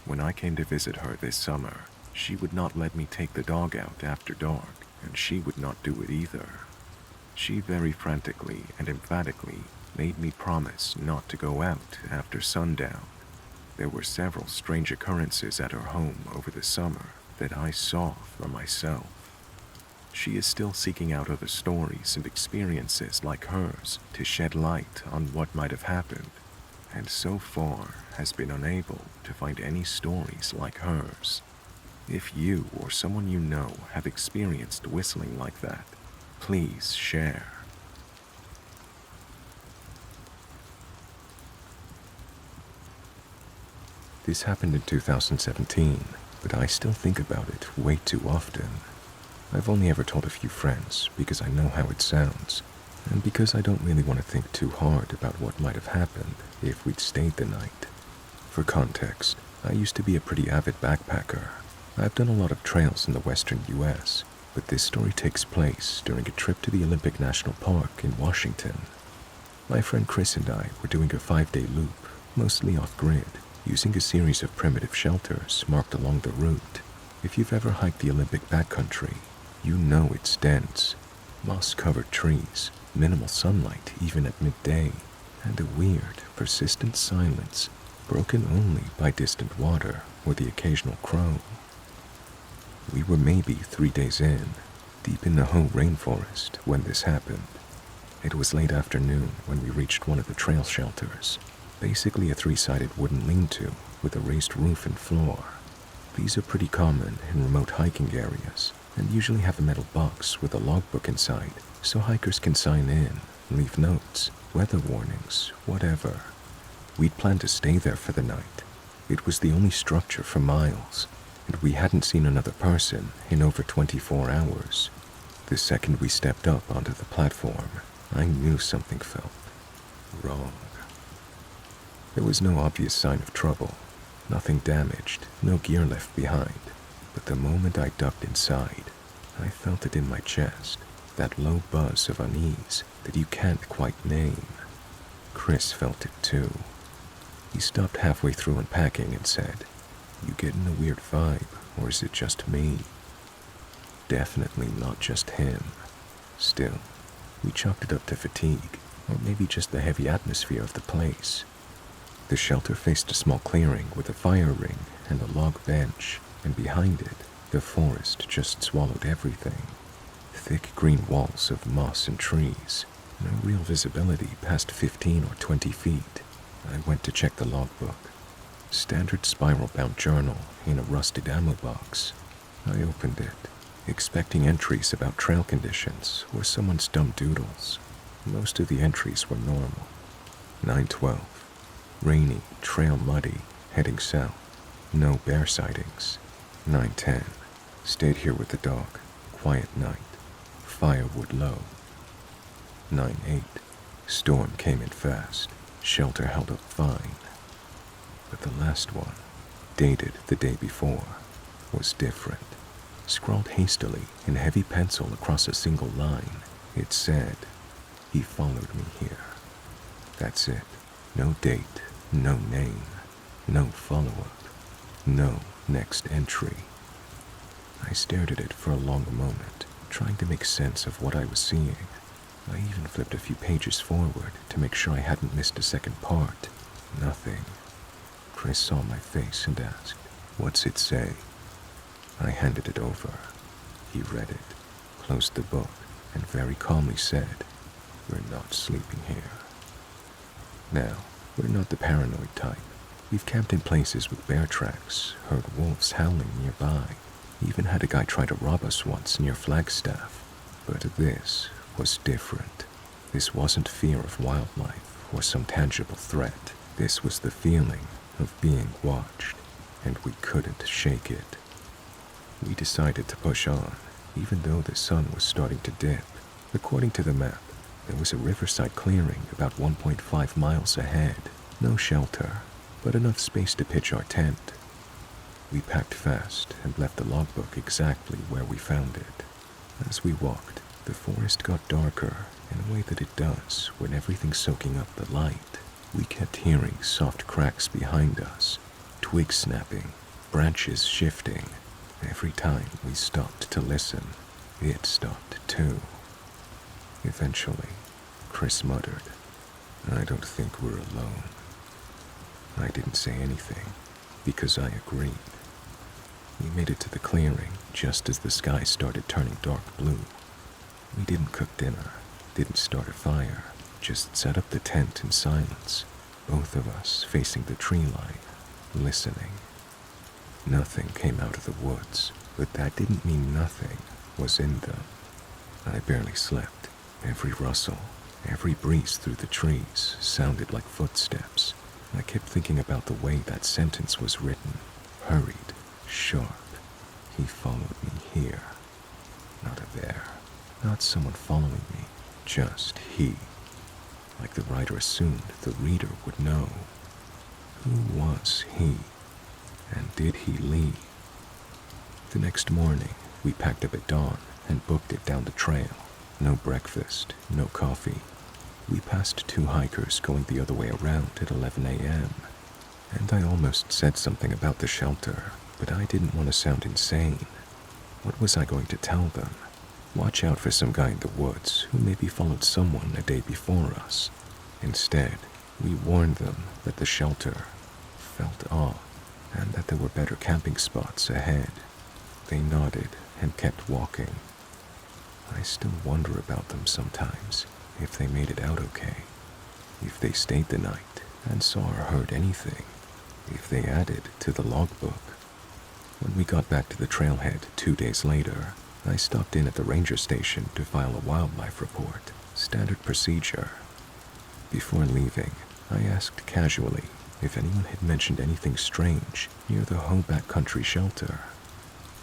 When I came to visit her this summer, she would not let me take the dog out after dark, and she would not do it either. She very frantically and emphatically made me promise not to go out after sundown. There were several strange occurrences at her home over the summer that I saw for myself. She is still seeking out other stories and experiences like hers to shed light on what might have happened, and so far has been unable to find any stories like hers. If you or someone you know have experienced whistling like that, please share. This happened in 2017, but I still think about it way too often. I've only ever told a few friends because I know how it sounds, and because I don't really want to think too hard about what might have happened if we'd stayed the night. For context, I used to be a pretty avid backpacker. I've done a lot of trails in the western US, but this story takes place during a trip to the Olympic National Park in Washington. My friend Chris and I were doing a 5-day loop, mostly off-grid, using a series of primitive shelters marked along the route. If you've ever hiked the Olympic backcountry, you know it's dense. Moss-covered trees, minimal sunlight even at midday, and a weird, persistent silence broken only by distant water or the occasional crow. We were maybe 3 days in, deep in the Hoh Rainforest when this happened. It was late afternoon when we reached one of the trail shelters, basically a 3-sided wooden lean-to with a raised roof and floor. These are pretty common in remote hiking areas and usually have a metal box with a logbook inside so hikers can sign in, leave notes, weather warnings, whatever. We'd planned to stay there for the night. It was the only structure for miles, and we hadn't seen another person in over 24 hours. The second we stepped up onto the platform, I knew something felt wrong. There was no obvious sign of trouble, nothing damaged, no gear left behind. But the moment I ducked inside, I felt it in my chest, that low buzz of unease that you can't quite name. Chris felt it too. He stopped halfway through unpacking and said, "You getting a weird vibe, or is it just me?" Definitely not just him. Still, we chalked it up to fatigue, or maybe just the heavy atmosphere of the place. The shelter faced a small clearing with a fire ring and a log bench, and behind it, the forest just swallowed everything. Thick green walls of moss and trees, no real visibility past 15 or 20 feet. I went to check the logbook. Standard spiral-bound journal in a rusted ammo box. I opened it, expecting entries about trail conditions or someone's dumb doodles. Most of the entries were normal. 9/12. Rainy, trail muddy, heading south. No bear sightings. 9/10. Stayed here with the dog. Quiet night. Firewood low. 9/8. Storm came in fast. Shelter held up fine. But the last one, dated the day before, was different. Scrawled hastily in heavy pencil across a single line, it said, "He followed me here." That's it. No date, no name, no follow-up, no next entry. I stared at it for a long moment, trying to make sense of what I was seeing. I even flipped a few pages forward to make sure I hadn't missed a second part. Nothing. Chris saw my face and asked, "What's it say?" I handed it over. He read it, closed the book, and very calmly said, "We're not sleeping here." Now, we're not the paranoid type. We've camped in places with bear tracks, heard wolves howling nearby, even had a guy try to rob us once near Flagstaff. But this was different. This wasn't fear of wildlife or some tangible threat. This was the feeling of being watched, and we couldn't shake it. We decided to push on, even though the sun was starting to dip. According to the map, there was a riverside clearing about 1.5 miles ahead. No shelter, but enough space to pitch our tent. We packed fast and left the logbook exactly where we found it. As we walked, the forest got darker in a way that it does when everything's soaking up the light. We kept hearing soft cracks behind us, twigs snapping, branches shifting. Every time we stopped to listen, it stopped too. Eventually, Chris muttered, "I don't think we're alone." I didn't say anything, because I agreed. We made it to the clearing just as the sky started turning dark blue. We didn't cook dinner, didn't start a fire, just set up the tent in silence, both of us facing the tree line, listening. Nothing came out of the woods, but that didn't mean nothing was in them. I barely slept. Every rustle, every breeze through the trees sounded like footsteps. I kept thinking about the way that sentence was written, hurried, sharp. He followed me here. Not a bear, not someone following me, just he. Like the writer assumed the reader would know. Who was he? And did he leave? The next morning, we packed up at dawn and booked it down the trail. No breakfast, no coffee. We passed two hikers going the other way around at 11 a.m. And I almost said something about the shelter, but I didn't want to sound insane. What was I going to tell them? Watch out for some guy in the woods who maybe followed someone a day before us. Instead, we warned them that the shelter felt off and that there were better camping spots ahead. They nodded and kept walking. I still wonder about them sometimes, if they made it out okay, if they stayed the night and saw or heard anything, if they added to the logbook. When we got back to the trailhead 2 days later, I stopped in at the ranger station to file a wildlife report, standard procedure. Before leaving, I asked casually if anyone had mentioned anything strange near the Hoh backcountry shelter.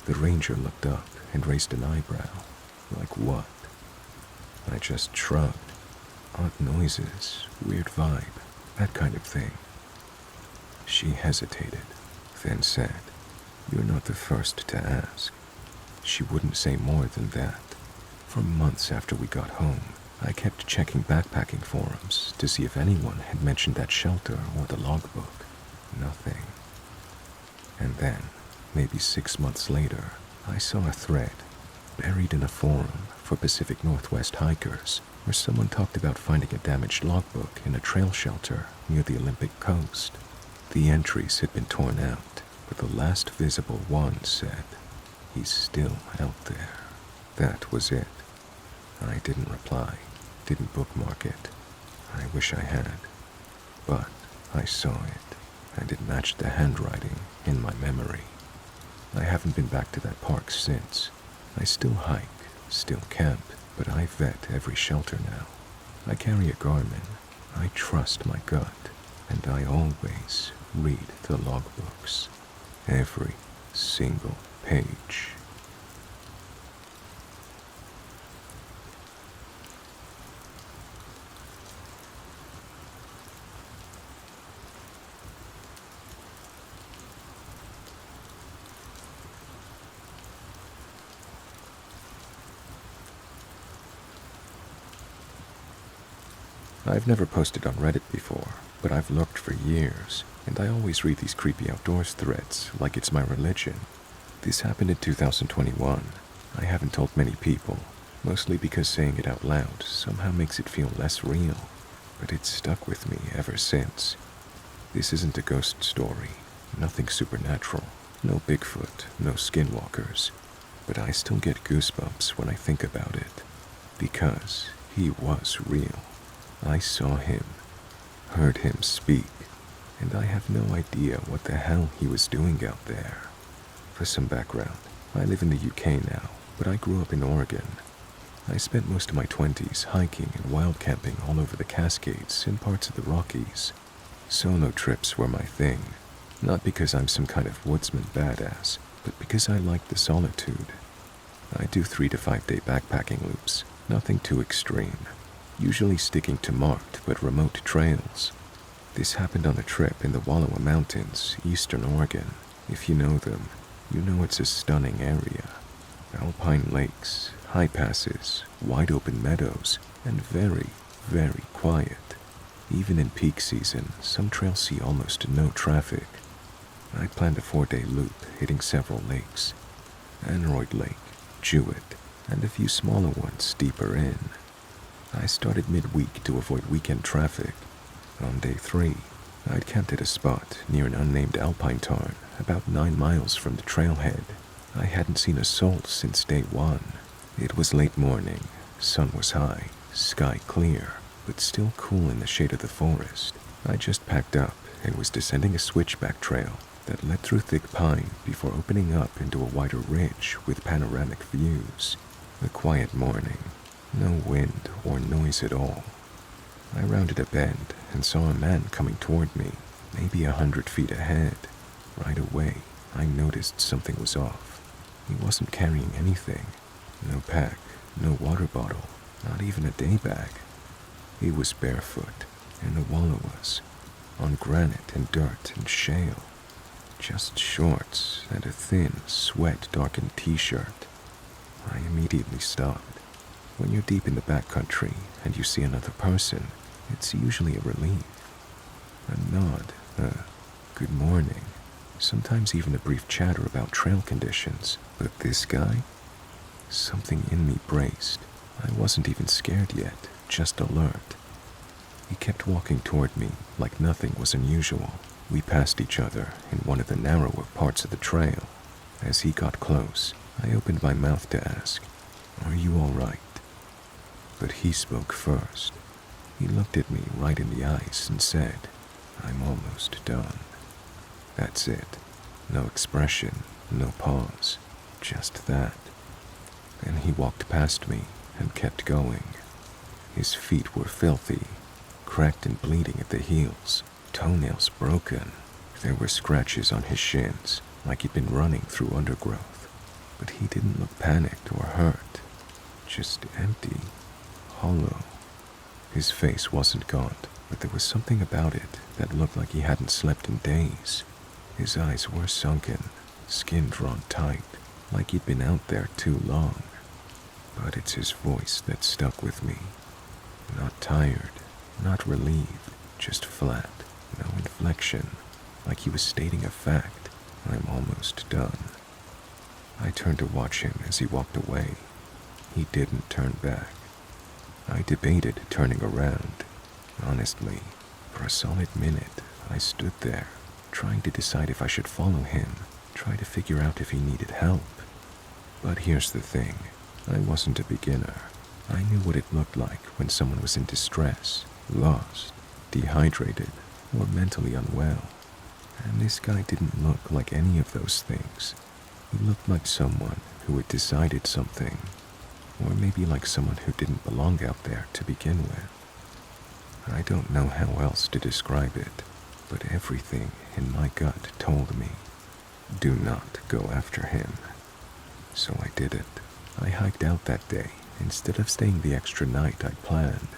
The ranger looked up and raised an eyebrow. Like what? I just shrugged. Odd noises, weird vibe, that kind of thing. She hesitated, then said, "You're not the first to ask." She wouldn't say more than that. For months after we got home, I kept checking backpacking forums to see if anyone had mentioned that shelter or the logbook. Nothing. And then, maybe 6 months later, I saw a thread buried in a forum for Pacific Northwest hikers where someone talked about finding a damaged logbook in a trail shelter near the Olympic coast. The entries had been torn out, but the last visible one said, "He's still out there." That was it. I didn't reply, didn't bookmark it. I wish I had. But I saw it, and it matched the handwriting in my memory. I haven't been back to that park since. I still hike, still camp, but I vet every shelter now. I carry a Garmin. I trust my gut, and I always read the logbooks. Every single page. I've never posted on Reddit before, but I've lurked for years, and I always read these creepy outdoors threads like it's my religion. This happened in 2021. I haven't told many people, mostly because saying it out loud somehow makes it feel less real, but it's stuck with me ever since. This isn't a ghost story, nothing supernatural, no Bigfoot, no skinwalkers, but I still get goosebumps when I think about it, because he was real. I saw him, heard him speak, and I have no idea what the hell he was doing out there. For some background, I live in the UK now, but I grew up in Oregon. I spent most of my 20s hiking and wild camping all over the Cascades and parts of the Rockies. Solo trips were my thing, not because I'm some kind of woodsman badass, but because I like the solitude. I do 3 to 5 day backpacking loops, nothing too extreme. Usually sticking to marked but remote trails. This happened on a trip in the Wallowa Mountains, eastern Oregon. If you know them, you know it's a stunning area. Alpine lakes, high passes, wide open meadows, and very, very quiet. Even in peak season, some trails see almost no traffic. I planned a 4-day loop hitting several lakes. Aneroid Lake, Jewett, and a few smaller ones deeper in. I started midweek to avoid weekend traffic. On day 3, I'd camped at a spot near an unnamed alpine tarn about 9 miles from the trailhead. I hadn't seen a soul since day 1. It was late morning, sun was high, sky clear, but still cool in the shade of the forest. I just packed up and was descending a switchback trail that led through thick pine before opening up into a wider ridge with panoramic views. A quiet morning. No wind or noise at all. I rounded a bend and saw a man coming toward me, maybe 100 feet ahead. Right away, I noticed something was off. He wasn't carrying anything. No pack, no water bottle, not even a day bag. He was barefoot, in the wallowas, on granite and dirt and shale. Just shorts and a thin, sweat-darkened t-shirt. I immediately stopped. When you're deep in the backcountry and you see another person, it's usually a relief. A nod, a good morning, sometimes even a brief chatter about trail conditions. But this guy? Something in me braced. I wasn't even scared yet, just alert. He kept walking toward me like nothing was unusual. We passed each other in one of the narrower parts of the trail. As he got close, I opened my mouth to ask, "Are you all right?" But he spoke first. He looked at me right in the eyes and said, "I'm almost done." That's it. No expression, no pause, just that. Then he walked past me and kept going. His feet were filthy, cracked and bleeding at the heels, toenails broken. There were scratches on his shins, like he'd been running through undergrowth. But he didn't look panicked or hurt, just empty, hollow. His face wasn't gaunt, but there was something about it that looked like he hadn't slept in days. His eyes were sunken, skin drawn tight, like he'd been out there too long. But it's his voice that stuck with me. Not tired, not relieved, just flat, no inflection, like he was stating a fact. I'm almost done. I turned to watch him as he walked away. He didn't turn back. I debated turning around. Honestly, for a solid minute, I stood there, trying to decide if I should follow him, try to figure out if he needed help. But here's the thing, I wasn't a beginner. I knew what it looked like when someone was in distress, lost, dehydrated, or mentally unwell. And this guy didn't look like any of those things. He looked like someone who had decided something, or maybe like someone who didn't belong out there to begin with. I don't know how else to describe it, but everything in my gut told me, do not go after him. So I did it. I hiked out that day instead of staying the extra night I'd planned.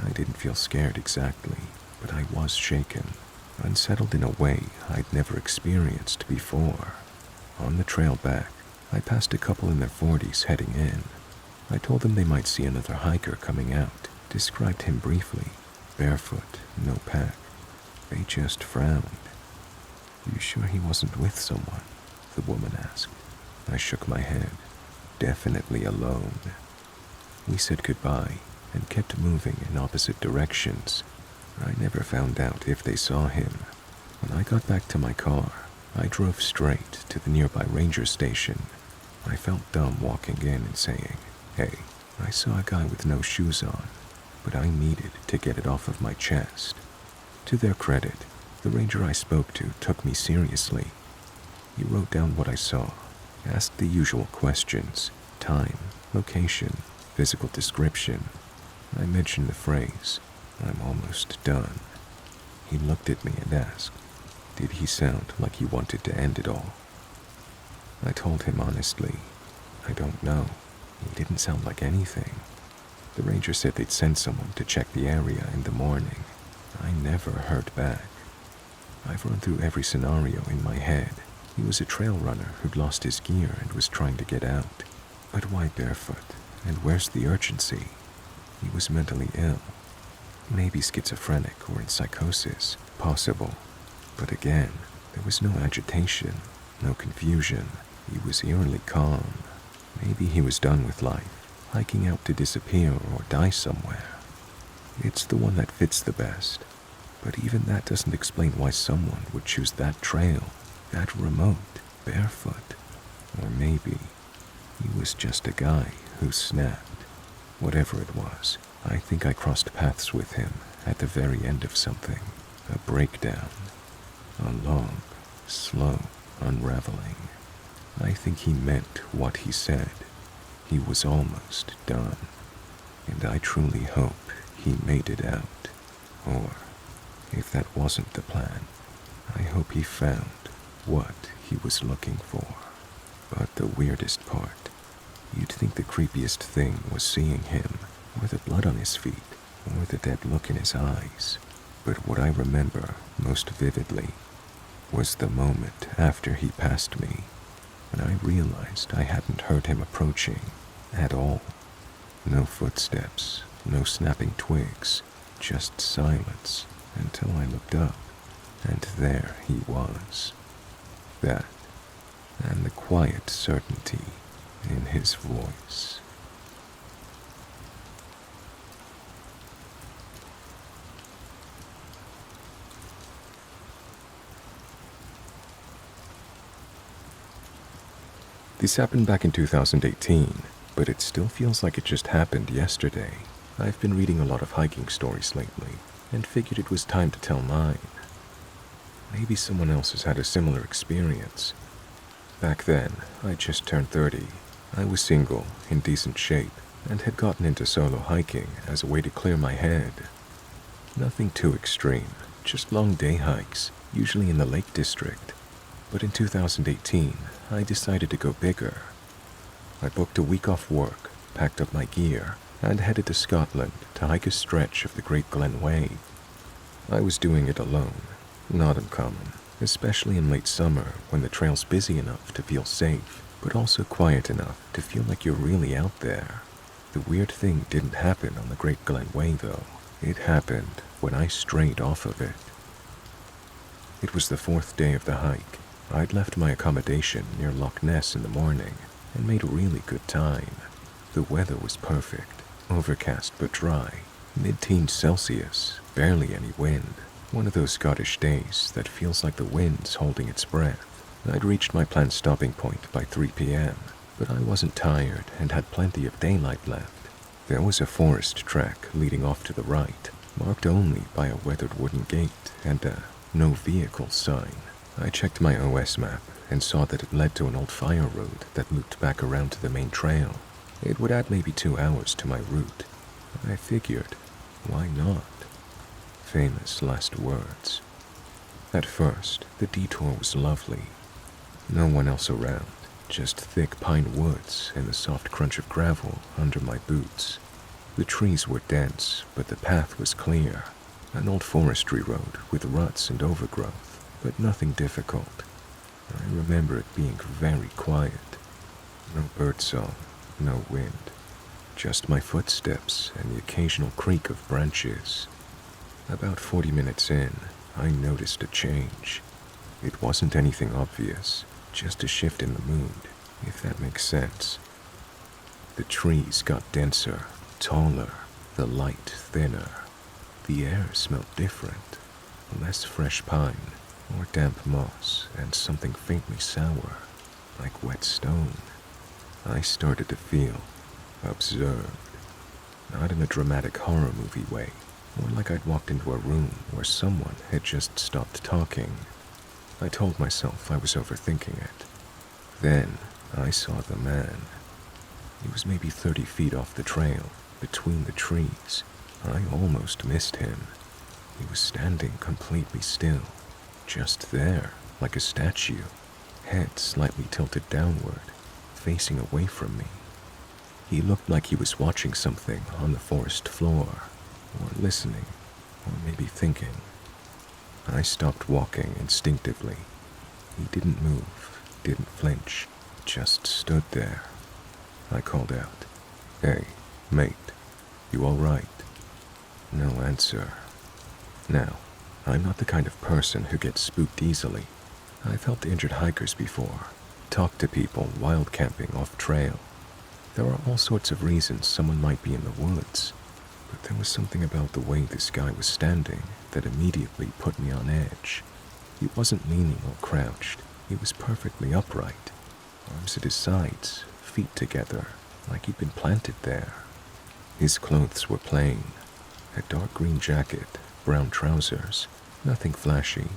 I didn't feel scared exactly, but I was shaken, unsettled in a way I'd never experienced before. On the trail back, I passed a couple in their 40s heading in. I told them they might see another hiker coming out, described him briefly, barefoot, no pack. They just frowned. You sure he wasn't with someone? The woman asked. I shook my head. Definitely alone. We said goodbye and kept moving in opposite directions. I never found out if they saw him. When I got back to my car, I drove straight to the nearby ranger station. I felt dumb walking in and saying, hey, I saw a guy with no shoes on, but I needed to get it off of my chest. To their credit, the ranger I spoke to took me seriously. He wrote down what I saw, asked the usual questions, time, location, physical description. I mentioned the phrase, I'm almost done. He looked at me and asked, did he sound like he wanted to end it all? I told him honestly, I don't know. He didn't sound like anything. The ranger said they'd send someone to check the area in the morning. I never heard back. I've run through every scenario in my head. He was a trail runner who'd lost his gear and was trying to get out. But why barefoot? And where's the urgency? He was mentally ill. Maybe schizophrenic or in psychosis. Possible. But again, there was no agitation, no confusion. He was eerily calm. Maybe he was done with life, hiking out to disappear or die somewhere. It's the one that fits the best. But even that doesn't explain why someone would choose that trail, that remote, barefoot. Or maybe he was just a guy who snapped. Whatever it was, I think I crossed paths with him at the very end of something. A breakdown. A long, slow unraveling. I think he meant what he said. He was almost done. And I truly hope he made it out. Or, if that wasn't the plan, I hope he found what he was looking for. But the weirdest part, you'd think the creepiest thing was seeing him, or the blood on his feet, or the dead look in his eyes. But what I remember most vividly was the moment after he passed me, when I realized I hadn't heard him approaching at all. No footsteps, no snapping twigs, just silence until I looked up, and there he was. That, and the quiet certainty in his voice. This happened back in 2018, but it still feels like it just happened yesterday. I've been reading a lot of hiking stories lately, and figured it was time to tell mine. Maybe someone else has had a similar experience. Back then, I just turned 30. I was single, in decent shape, and had gotten into solo hiking as a way to clear my head. Nothing too extreme, just long day hikes, usually in the Lake District. But in 2018, I decided to go bigger. I booked a week off work, packed up my gear, and headed to Scotland to hike a stretch of the Great Glen Way. I was doing it alone, not uncommon, especially in late summer when the trail's busy enough to feel safe, but also quiet enough to feel like you're really out there. The weird thing didn't happen on the Great Glen Way, though. It happened when I strayed off of it. It was the 4th day of the hike. I'd left my accommodation near Loch Ness in the morning and made a really good time. The weather was perfect, overcast but dry, mid-teens Celsius, barely any wind. One of those Scottish days that feels like the wind's holding its breath. I'd reached my planned stopping point by 3 p.m., but I wasn't tired and had plenty of daylight left. There was a forest track leading off to the right, marked only by a weathered wooden gate and a no vehicle sign. I checked my OS map and saw that it led to an old fire road that looped back around to the main trail. It would add maybe 2 hours to my route. I figured, why not? Famous last words. At first, the detour was lovely. No one else around, just thick pine woods and the soft crunch of gravel under my boots. The trees were dense, but the path was clear. An old forestry road with ruts and overgrowth, but nothing difficult. I remember it being very quiet. No birdsong, no wind. Just my footsteps and the occasional creak of branches. About 40 minutes in, I noticed a change. It wasn't anything obvious, just a shift in the mood, if that makes sense. The trees got denser, taller, the light thinner. The air smelled different, less fresh pine, more damp moss, and something faintly sour, like wet stone. I started to feel observed, not in a dramatic horror movie way, more like I'd walked into a room where someone had just stopped talking. I told myself I was overthinking it. Then I saw the man. He was maybe 30 feet off the trail, between the trees. I almost missed him. He was standing completely still, just there, like a statue, head slightly tilted downward, facing away from me. He looked like he was watching something on the forest floor, or listening, or maybe thinking. I stopped walking instinctively. He didn't move, didn't flinch, just stood there. I called out, "Hey, mate, you all right?" No answer. Now, I'm not the kind of person who gets spooked easily. I've helped injured hikers before, talked to people wild camping off trail. There are all sorts of reasons someone might be in the woods, but there was something about the way this guy was standing that immediately put me on edge. He wasn't leaning or crouched. He was perfectly upright, arms at his sides, feet together, like he'd been planted there. His clothes were plain, a dark green jacket, brown trousers, nothing flashy,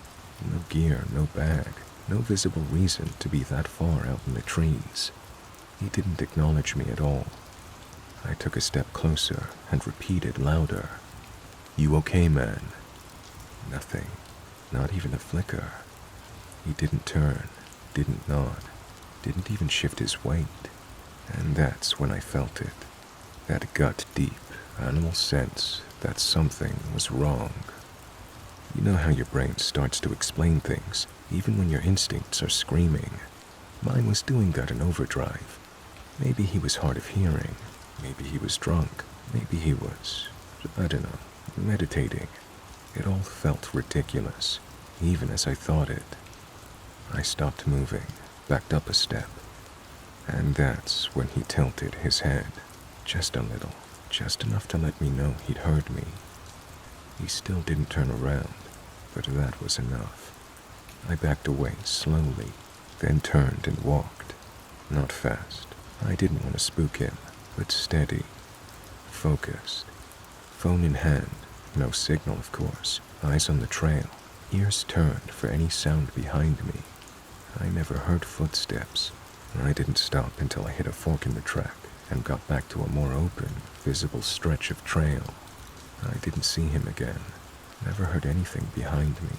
no gear, no bag, no visible reason to be that far out in the trees. He didn't acknowledge me at all. I took a step closer and repeated louder, "You okay, man?" Nothing, not even a flicker. He didn't turn, didn't nod, didn't even shift his weight. And that's when I felt it, that gut-deep animal sense that something was wrong. You know how your brain starts to explain things, even when your instincts are screaming. Mine was doing that in overdrive. Maybe he was hard of hearing, maybe he was drunk, maybe he was, I don't know, meditating. It all felt ridiculous, even as I thought it. I stopped moving, backed up a step, and that's when he tilted his head, just a little, just enough to let me know he'd heard me. He still didn't turn around, but that was enough. I backed away slowly, then turned and walked. Not fast. I didn't want to spook him, but steady, focused. Phone in hand, no signal of course, eyes on the trail, ears turned for any sound behind me. I never heard footsteps. I didn't stop until I hit a fork in the track and got back to a more open, visible stretch of trail. I didn't see him again, Never heard anything behind me.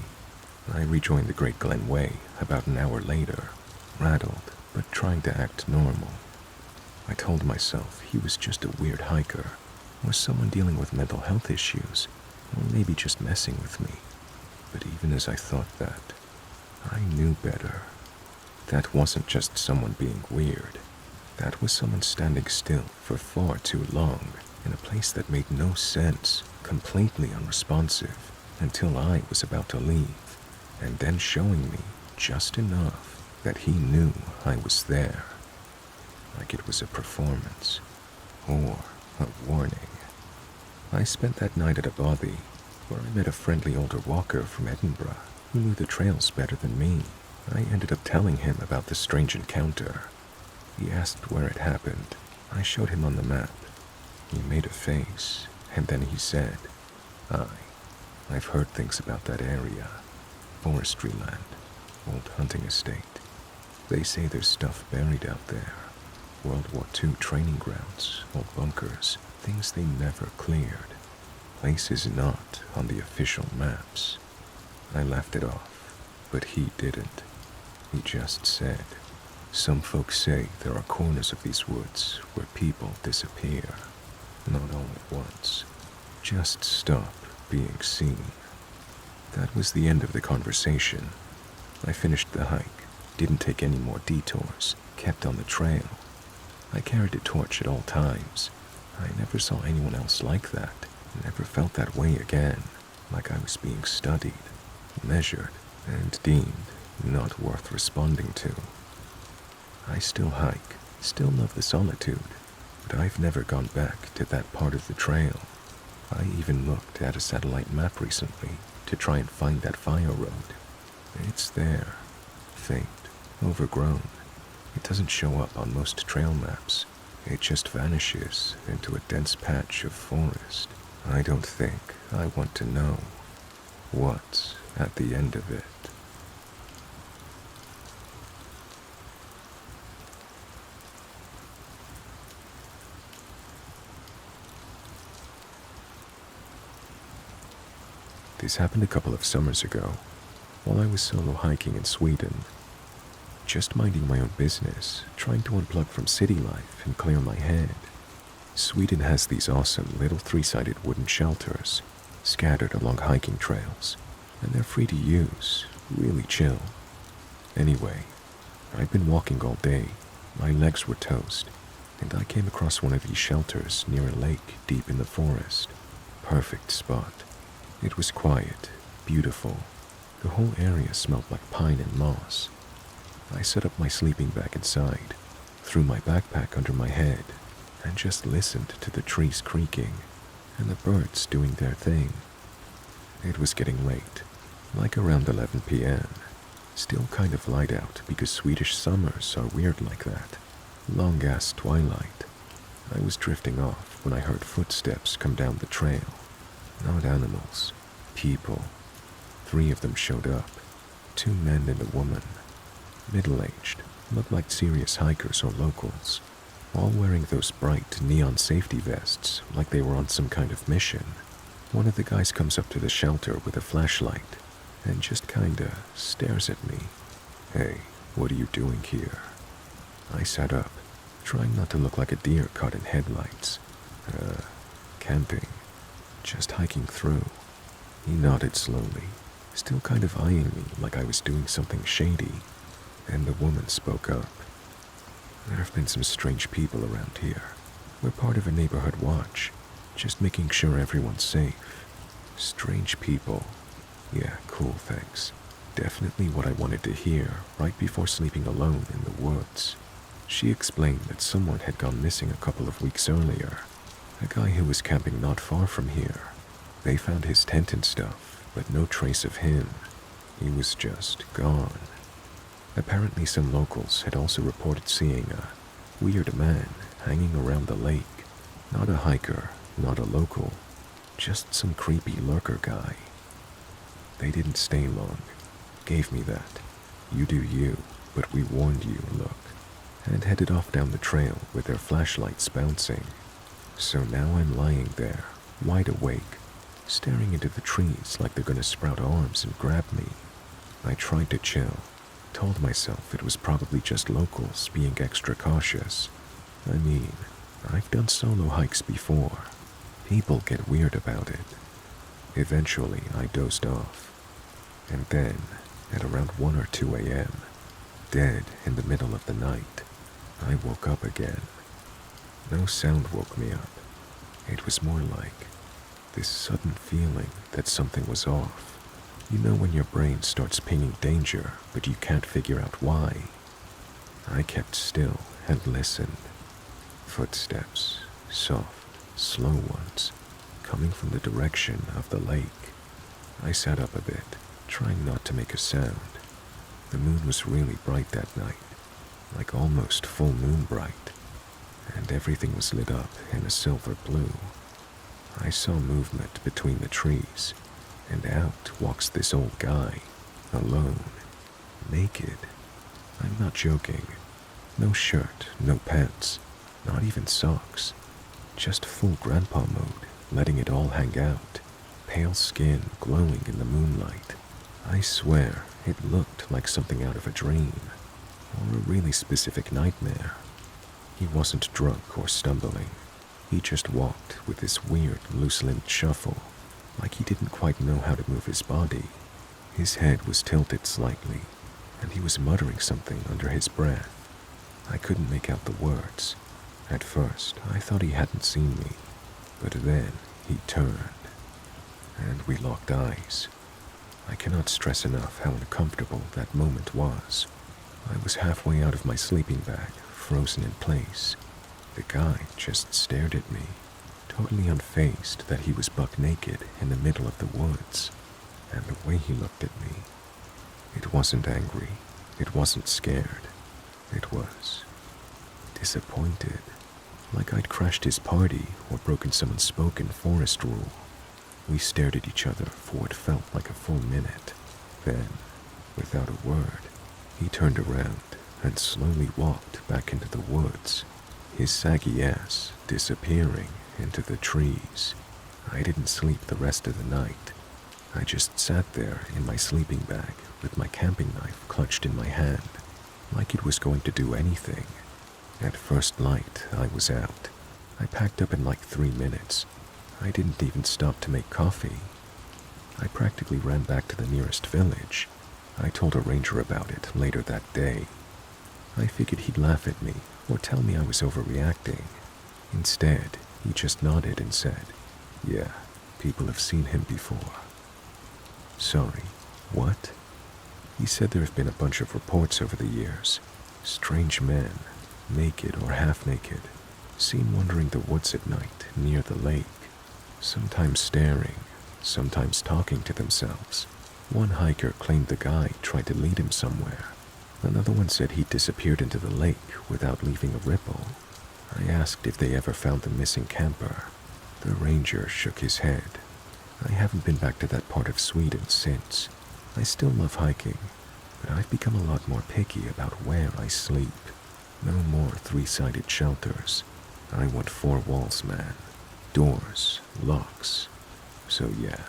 I rejoined the Great Glen Way about an hour later, rattled but trying to act normal. I told myself he was just a weird hiker, or someone dealing with mental health issues, or maybe just messing with me. But even as I thought that, I knew better. That wasn't just someone being weird. That was someone standing still for far too long in a place that made no sense, completely unresponsive, until I was about to leave, and then showing me just enough that he knew I was there. Like it was a performance, or a warning. I spent that night at a bothy, where I met a friendly older walker from Edinburgh who knew the trails better than me. I ended up telling him about the strange encounter. He asked where it happened. I showed him on the map. He made a face, and then he said, I've heard things about that area. Forestry land, old hunting estate. They say there's stuff buried out there. World War II training grounds, old bunkers, things they never cleared. Places not on the official maps. I laughed it off, but he didn't. He just said, some folks say there are corners of these woods where people disappear. Not all at once. Just stop being seen. That was the end of the conversation. I finished the hike, didn't take any more detours, kept on the trail. I carried a torch at all times. I never saw anyone else like that. Never felt that way again, like I was being studied, measured, and deemed not worth responding to. I still hike, still love the solitude, but I've never gone back to that part of the trail. I even looked at a satellite map recently to try and find that fire road. It's there, faint, overgrown. It doesn't show up on most trail maps. It just vanishes into a dense patch of forest. I don't think I want to know what's at the end of it. This happened a couple of summers ago, while I was solo hiking in Sweden. Just minding my own business, trying to unplug from city life and clear my head. Sweden has these awesome little three-sided wooden shelters, scattered along hiking trails, and they're free to use, really chill. Anyway, I'd been walking all day, my legs were toast, and I came across one of these shelters near a lake deep in the forest. Perfect spot. It was quiet, beautiful. The whole area smelled like pine and moss. I set up my sleeping bag inside, threw my backpack under my head, and just listened to the trees creaking and the birds doing their thing. It was getting late, like around 11 p.m. Still kind of light out because Swedish summers are weird like that. Long-ass twilight. I was drifting off when I heard footsteps come down the trail. Not animals, people. 3 of them showed up. 2 men and a woman. Middle-aged, looked like serious hikers or locals, all wearing those bright neon safety vests like they were on some kind of mission. One of the guys comes up to the shelter with a flashlight and just kinda stares at me. Hey, what are you doing here? I sat up, trying not to look like a deer caught in headlights. Camping. Just hiking through. He nodded slowly, still kind of eyeing me like I was doing something shady. And the woman spoke up. There have been some strange people around here. We're part of a neighborhood watch, just making sure everyone's safe. Strange people. Yeah, cool, thanks. Definitely what I wanted to hear right before sleeping alone in the woods. She explained that someone had gone missing a couple of weeks earlier. A guy who was camping not far from here. They found his tent and stuff, but no trace of him. He was just gone. Apparently some locals had also reported seeing a weird man hanging around the lake. Not a hiker, not a local, just some creepy lurker guy. They didn't stay long. Gave me that "you do you, but we warned you" look, and headed off down the trail with their flashlights bouncing. So now I'm lying there, wide awake, staring into the trees like they're gonna sprout arms and grab me. I tried to chill, told myself it was probably just locals being extra cautious. I mean, I've done solo hikes before. People get weird about it. Eventually, I dozed off. And then, at around 1 or 2 a.m., dead in the middle of the night, I woke up again. No sound woke me up. It was more like this sudden feeling that something was off. You know when your brain starts pinging danger, but you can't figure out why. I kept still and listened. Footsteps, soft, slow ones, coming from the direction of the lake. I sat up a bit, trying not to make a sound. The moon was really bright that night, like almost full moon bright, and everything was lit up in a silver blue. I saw movement between the trees, and out walks this old guy, alone, naked. I'm not joking. No shirt, no pants, not even socks. Just full grandpa mode, letting it all hang out. Pale skin glowing in the moonlight. I swear it looked like something out of a dream, or a really specific nightmare. He wasn't drunk or stumbling. He just walked with this weird, loose-limbed shuffle, like he didn't quite know how to move his body. His head was tilted slightly, and he was muttering something under his breath. I couldn't make out the words. At first, I thought he hadn't seen me, but then he turned, and we locked eyes. I cannot stress enough how uncomfortable that moment was. I was halfway out of my sleeping bag, frozen in place. The guy just stared at me, totally unfazed that he was buck naked in the middle of the woods. And the way he looked at me, it wasn't angry, it wasn't scared, it was disappointed, like I'd crashed his party or broken some unspoken forest rule. We stared at each other for what felt like a full minute. Then, without a word, he turned around and slowly walked back into the woods, his saggy ass disappearing into the trees. I didn't sleep the rest of the night. I just sat there in my sleeping bag with my camping knife clutched in my hand, like it was going to do anything. At first light, I was out. I packed up in like 3 minutes. I didn't even stop to make coffee. I practically ran back to the nearest village. I told a ranger about it later that day. I figured he'd laugh at me or tell me I was overreacting. Instead, he just nodded and said, "Yeah, people have seen him before." Sorry, what? He said there have been a bunch of reports over the years. Strange men, naked or half-naked, seen wandering the woods at night near the lake, sometimes staring, sometimes talking to themselves. One hiker claimed the guy tried to lead him somewhere. Another one said he disappeared into the lake without leaving a ripple. I asked if they ever found the missing camper. The ranger shook his head. I haven't been back to that part of Sweden since. I still love hiking, but I've become a lot more picky about where I sleep. No more 3-sided shelters. I want 4 walls, man. Doors, locks. So yeah,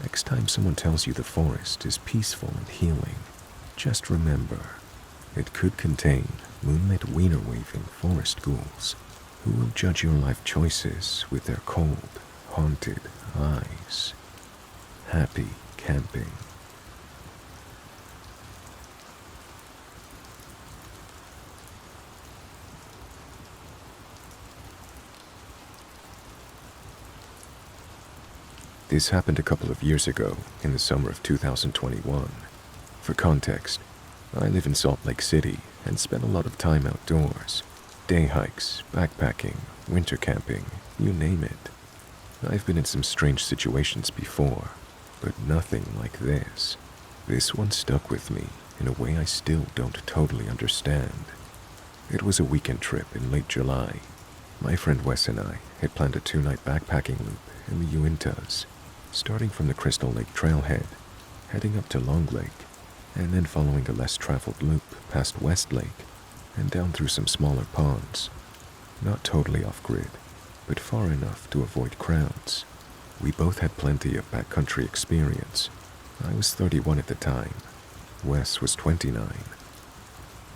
next time someone tells you the forest is peaceful and healing, just remember, it could contain moonlit wiener-waving forest ghouls who will judge your life choices with their cold, haunted eyes. Happy camping. This happened a couple of years ago, in the summer of 2021. For context, I live in Salt Lake City and spend a lot of time outdoors. Day hikes, backpacking, winter camping, you name it. I've been in some strange situations before, but nothing like this. This one stuck with me in a way I still don't totally understand. It was a weekend trip in late July. My friend Wes and I had planned a 2-night backpacking loop in the Uintas, starting from the Crystal Lake trailhead, heading up to Long Lake, and then following a less traveled loop past West Lake and down through some smaller ponds. Not totally off-grid, but far enough to avoid crowds. We both had plenty of backcountry experience. I was 31 at the time. Wes was 29.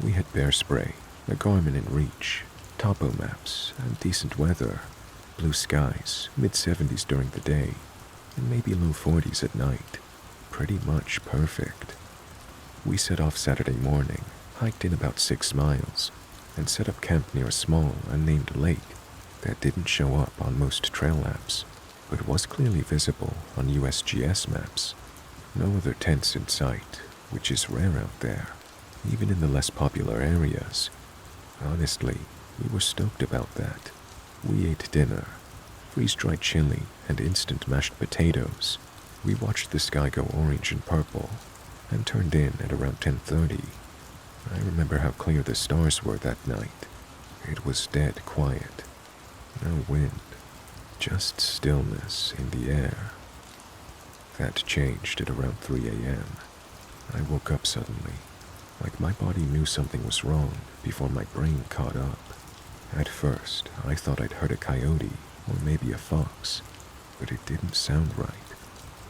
We had bear spray, a Garmin in reach, topo maps, and decent weather. Blue skies, mid-70s during the day, and maybe low 40s at night. Pretty much perfect. We set off Saturday morning, hiked in about 6 miles, and set up camp near a small, unnamed lake that didn't show up on most trail apps, but was clearly visible on USGS maps. No other tents in sight, which is rare out there, even in the less popular areas. Honestly, we were stoked about that. We ate dinner, freeze-dried chili and instant mashed potatoes. We watched the sky go orange and purple, and turned in at around 10:30. I remember how clear the stars were that night. It was dead quiet. No wind, just stillness in the air. That changed at around 3 a.m. I woke up suddenly, like my body knew something was wrong before my brain caught up. At first, I thought I'd heard a coyote or maybe a fox, but it didn't sound right.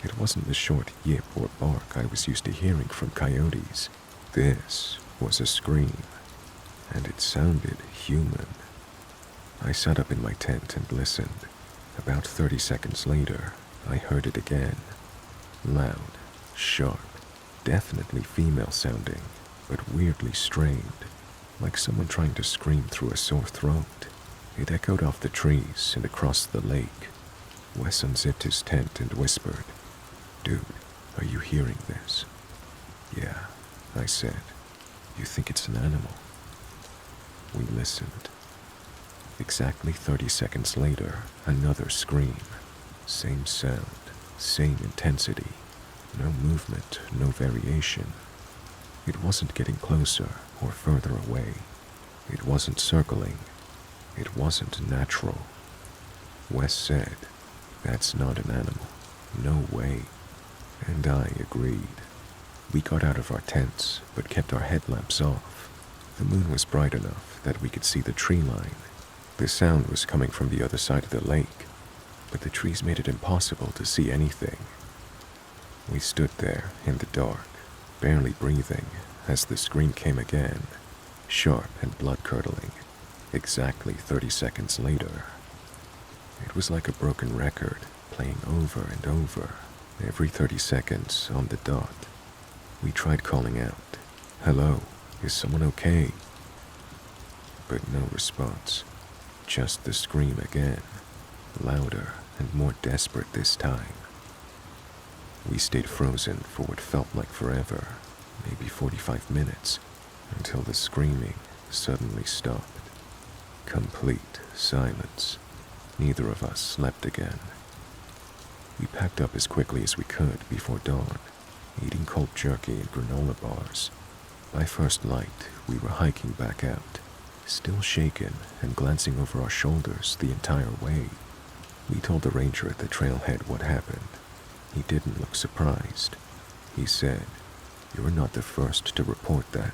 It wasn't the short yip or bark I was used to hearing from coyotes. This was a scream, and it sounded human. I sat up in my tent and listened. About 30 seconds later, I heard it again. Loud, sharp, definitely female sounding, but weirdly strained, like someone trying to scream through a sore throat. It echoed off the trees and across the lake. Wes unzipped his tent and whispered, "Dude, are you hearing this?" "Yeah," I said. "You think it's an animal?" We listened. Exactly 30 seconds later, another scream. Same sound, same intensity. No movement, no variation. It wasn't getting closer or further away. It wasn't circling. It wasn't natural. Wes said, "That's not an animal. No way." And I agreed. We got out of our tents, but kept our headlamps off. The moon was bright enough that we could see the tree line. The sound was coming from the other side of the lake, but the trees made it impossible to see anything. We stood there in the dark, barely breathing, as the scream came again, sharp and blood-curdling, exactly 30 seconds later. It was like a broken record, playing over and over, every 30 seconds on the dot. We tried calling out, "Hello, is someone okay?" But no response, just the scream again, louder and more desperate this time. We stayed frozen for what felt like forever, maybe 45 minutes, until the screaming suddenly stopped. Complete silence. Neither of us slept again. We packed up as quickly as we could before dawn, eating cold jerky and granola bars. By first light, we were hiking back out, still shaken and glancing over our shoulders the entire way. We told the ranger at the trailhead what happened. He didn't look surprised. He said, "You're not the first to report that.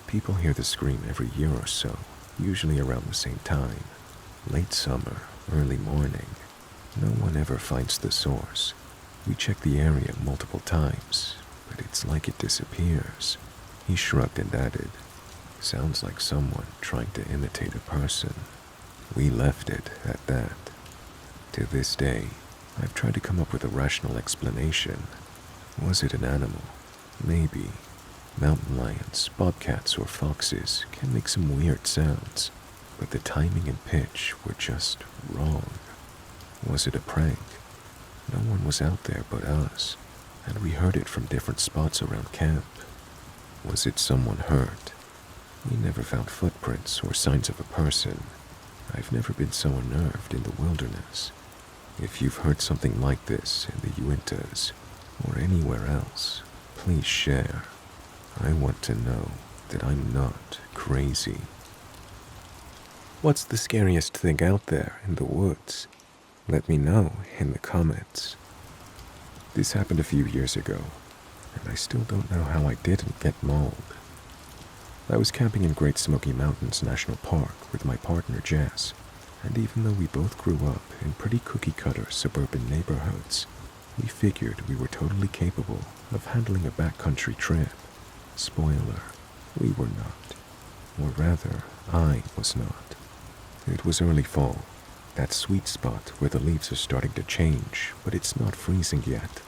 People hear the scream every year or so, usually around the same time. Late summer, early morning. No one ever finds the source. We checked the area multiple times, but it's like it disappears." He shrugged and added, "Sounds like someone trying to imitate a person." We left it at that. To this day, I've tried to come up with a rational explanation. Was it an animal? Maybe. Mountain lions, bobcats, or foxes can make some weird sounds, but the timing and pitch were just wrong. Was it a prank? No one was out there but us, and we heard it from different spots around camp. Was it someone hurt? We never found footprints or signs of a person. I've never been so unnerved in the wilderness. If you've heard something like this in the Uintas or anywhere else, please share. I want to know that I'm not crazy. What's the scariest thing out there in the woods? Let me know in the comments. This happened a few years ago, and I still don't know how I didn't get mauled. I was camping in Great Smoky Mountains National Park with my partner Jess, And even though we both grew up in pretty cookie-cutter suburban neighborhoods, we figured we were totally capable of handling a backcountry trip. Spoiler, we were not. Or rather, I was not. It was early fall, that sweet spot where the leaves are starting to change, but it's not freezing yet.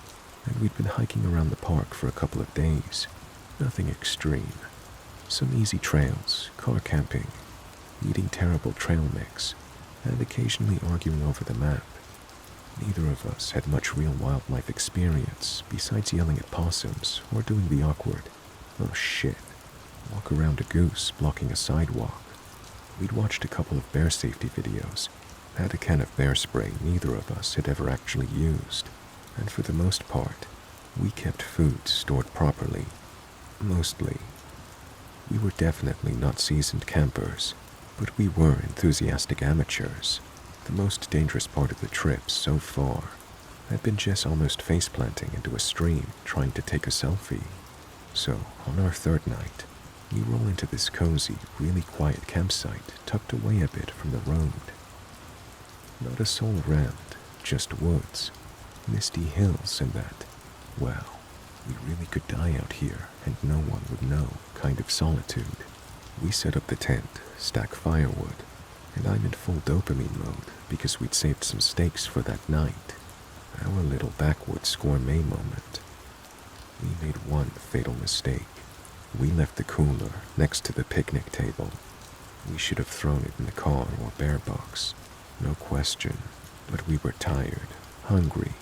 And we'd been hiking around the park for a couple of days. Nothing extreme. Some easy trails, car camping, eating terrible trail mix, and occasionally arguing over the map. Neither of us had much real wildlife experience besides yelling at possums or doing the awkward, oh shit, walk around a goose blocking a sidewalk. We'd watched a couple of bear safety videos, had a can of bear spray neither of us had ever actually used, and for the most part, we kept food stored properly. Mostly. We were definitely not seasoned campers, but we were enthusiastic amateurs. The most dangerous part of the trip so far had been Jess almost face-planting into a stream trying to take a selfie. So, on our third night, we roll into this cozy, really quiet campsite tucked away a bit from the road. Not a soul around, just woods, misty hills and that, well, we really could die out here and no one would know kind of solitude. We set up the tent, stack firewood, and I'm in full dopamine mode because we'd saved some steaks for that night. Our little backwoods gourmet moment. We made one fatal mistake. We left the cooler next to the picnic table. We should have thrown it in the car or bear box, no question, but we were tired, hungry,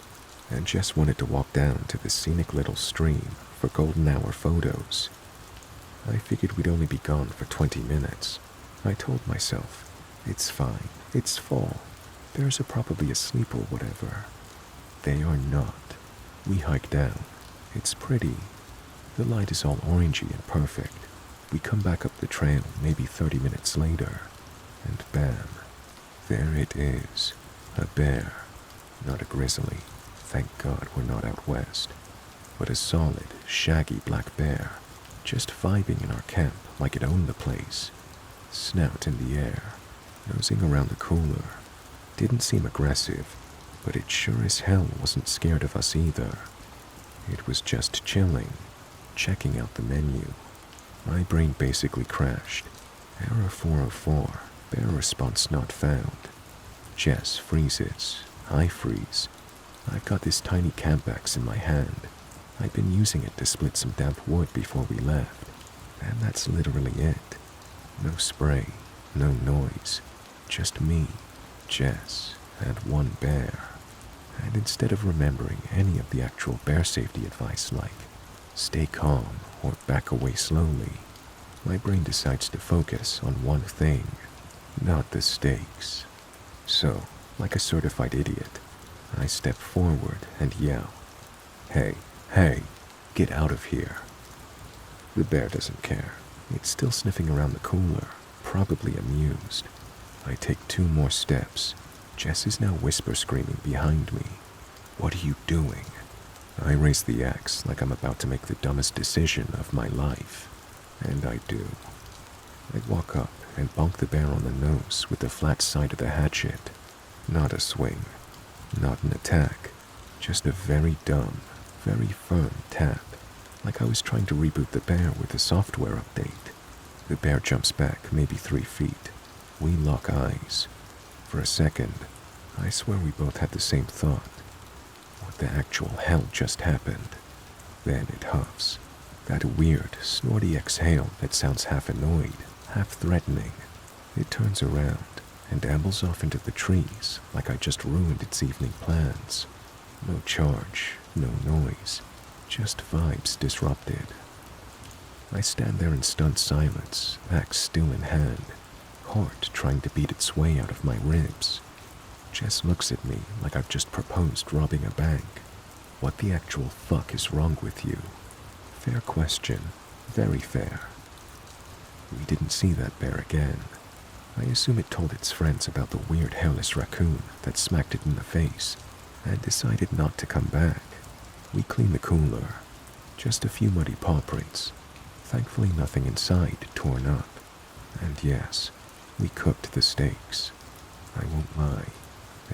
and just wanted to walk down to the scenic little stream for golden hour photos. I figured we'd only be gone for 20 minutes. I told myself, it's fine, it's fall, bears are probably asleep or whatever. They are not. We hike down. It's pretty. The light is all orangey and perfect. We come back up the trail maybe 30 minutes later, and bam, there it is. A bear. Not a grizzly. Thank God we're not out west. But a solid, shaggy black bear, just vibing in our camp like it owned the place. Snout in the air, nosing around the cooler. Didn't seem aggressive, but it sure as hell wasn't scared of us either. It was just chilling, checking out the menu. My brain basically crashed. Error 404, bear response not found. Jess freezes. I freeze. I've got this tiny camp axe in my hand. I'd been using it to split some damp wood before we left. And that's literally it. No spray, no noise. Just me, Jess, and one bear. And instead of remembering any of the actual bear safety advice like stay calm or back away slowly, my brain decides to focus on one thing, not the stakes. So, like a certified idiot, I step forward and yell, "Hey, hey, get out of here." The bear doesn't care. It's still sniffing around the cooler, probably amused. I take 2 more steps. Jess is now whisper screaming behind me. "What are you doing?" I raise the axe like I'm about to make the dumbest decision of my life. And I do. I walk up and bonk the bear on the nose with the flat side of the hatchet. Not a swing. Not an attack. Just a very dumb, very firm tap. Like I was trying to reboot the bear with a software update. The bear jumps back maybe 3 feet. We lock eyes. For a second, I swear we both had the same thought. What the actual hell just happened? Then it huffs. That weird, snorty exhale that sounds half annoyed, half threatening. It turns around and ambles off into the trees like I just ruined its evening plans. No charge, no noise, just vibes disrupted. I stand there in stunned silence, axe still in hand, heart trying to beat its way out of my ribs. Jess looks at me like I've just proposed robbing a bank. What the actual fuck is wrong with you? Fair question, very fair. We didn't see that bear again. I assume it told its friends about the weird hairless raccoon that smacked it in the face and decided not to come back. We cleaned the cooler. Just a few muddy paw prints. Thankfully nothing inside torn up. And yes, we cooked the steaks. I won't lie,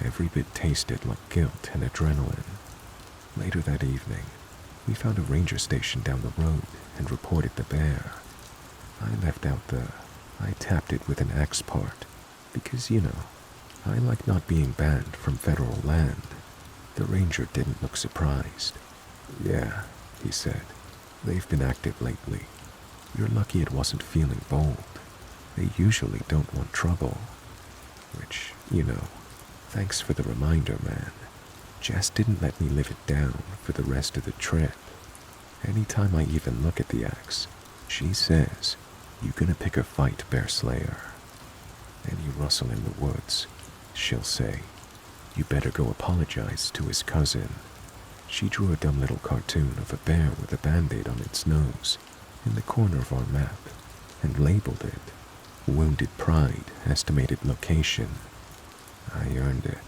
every bit tasted like guilt and adrenaline. Later that evening, we found a ranger station down the road and reported the bear. I left out the "I tapped it with an axe" part because, I like not being banned from federal land. The ranger didn't look surprised. "Yeah," he said, "they've been active lately. You're lucky it wasn't feeling bold. They usually don't want trouble." Which, thanks for the reminder, man. Jess didn't let me live it down for the rest of the trip. Anytime I even look at the axe, she says, "You gonna pick a fight, Bear Slayer?" Any rustle in the woods, she'll say, "You better go apologize to his cousin." She drew a dumb little cartoon of a bear with a band-aid on its nose in the corner of our map and labeled it "Wounded Pride Estimated Location." I earned it.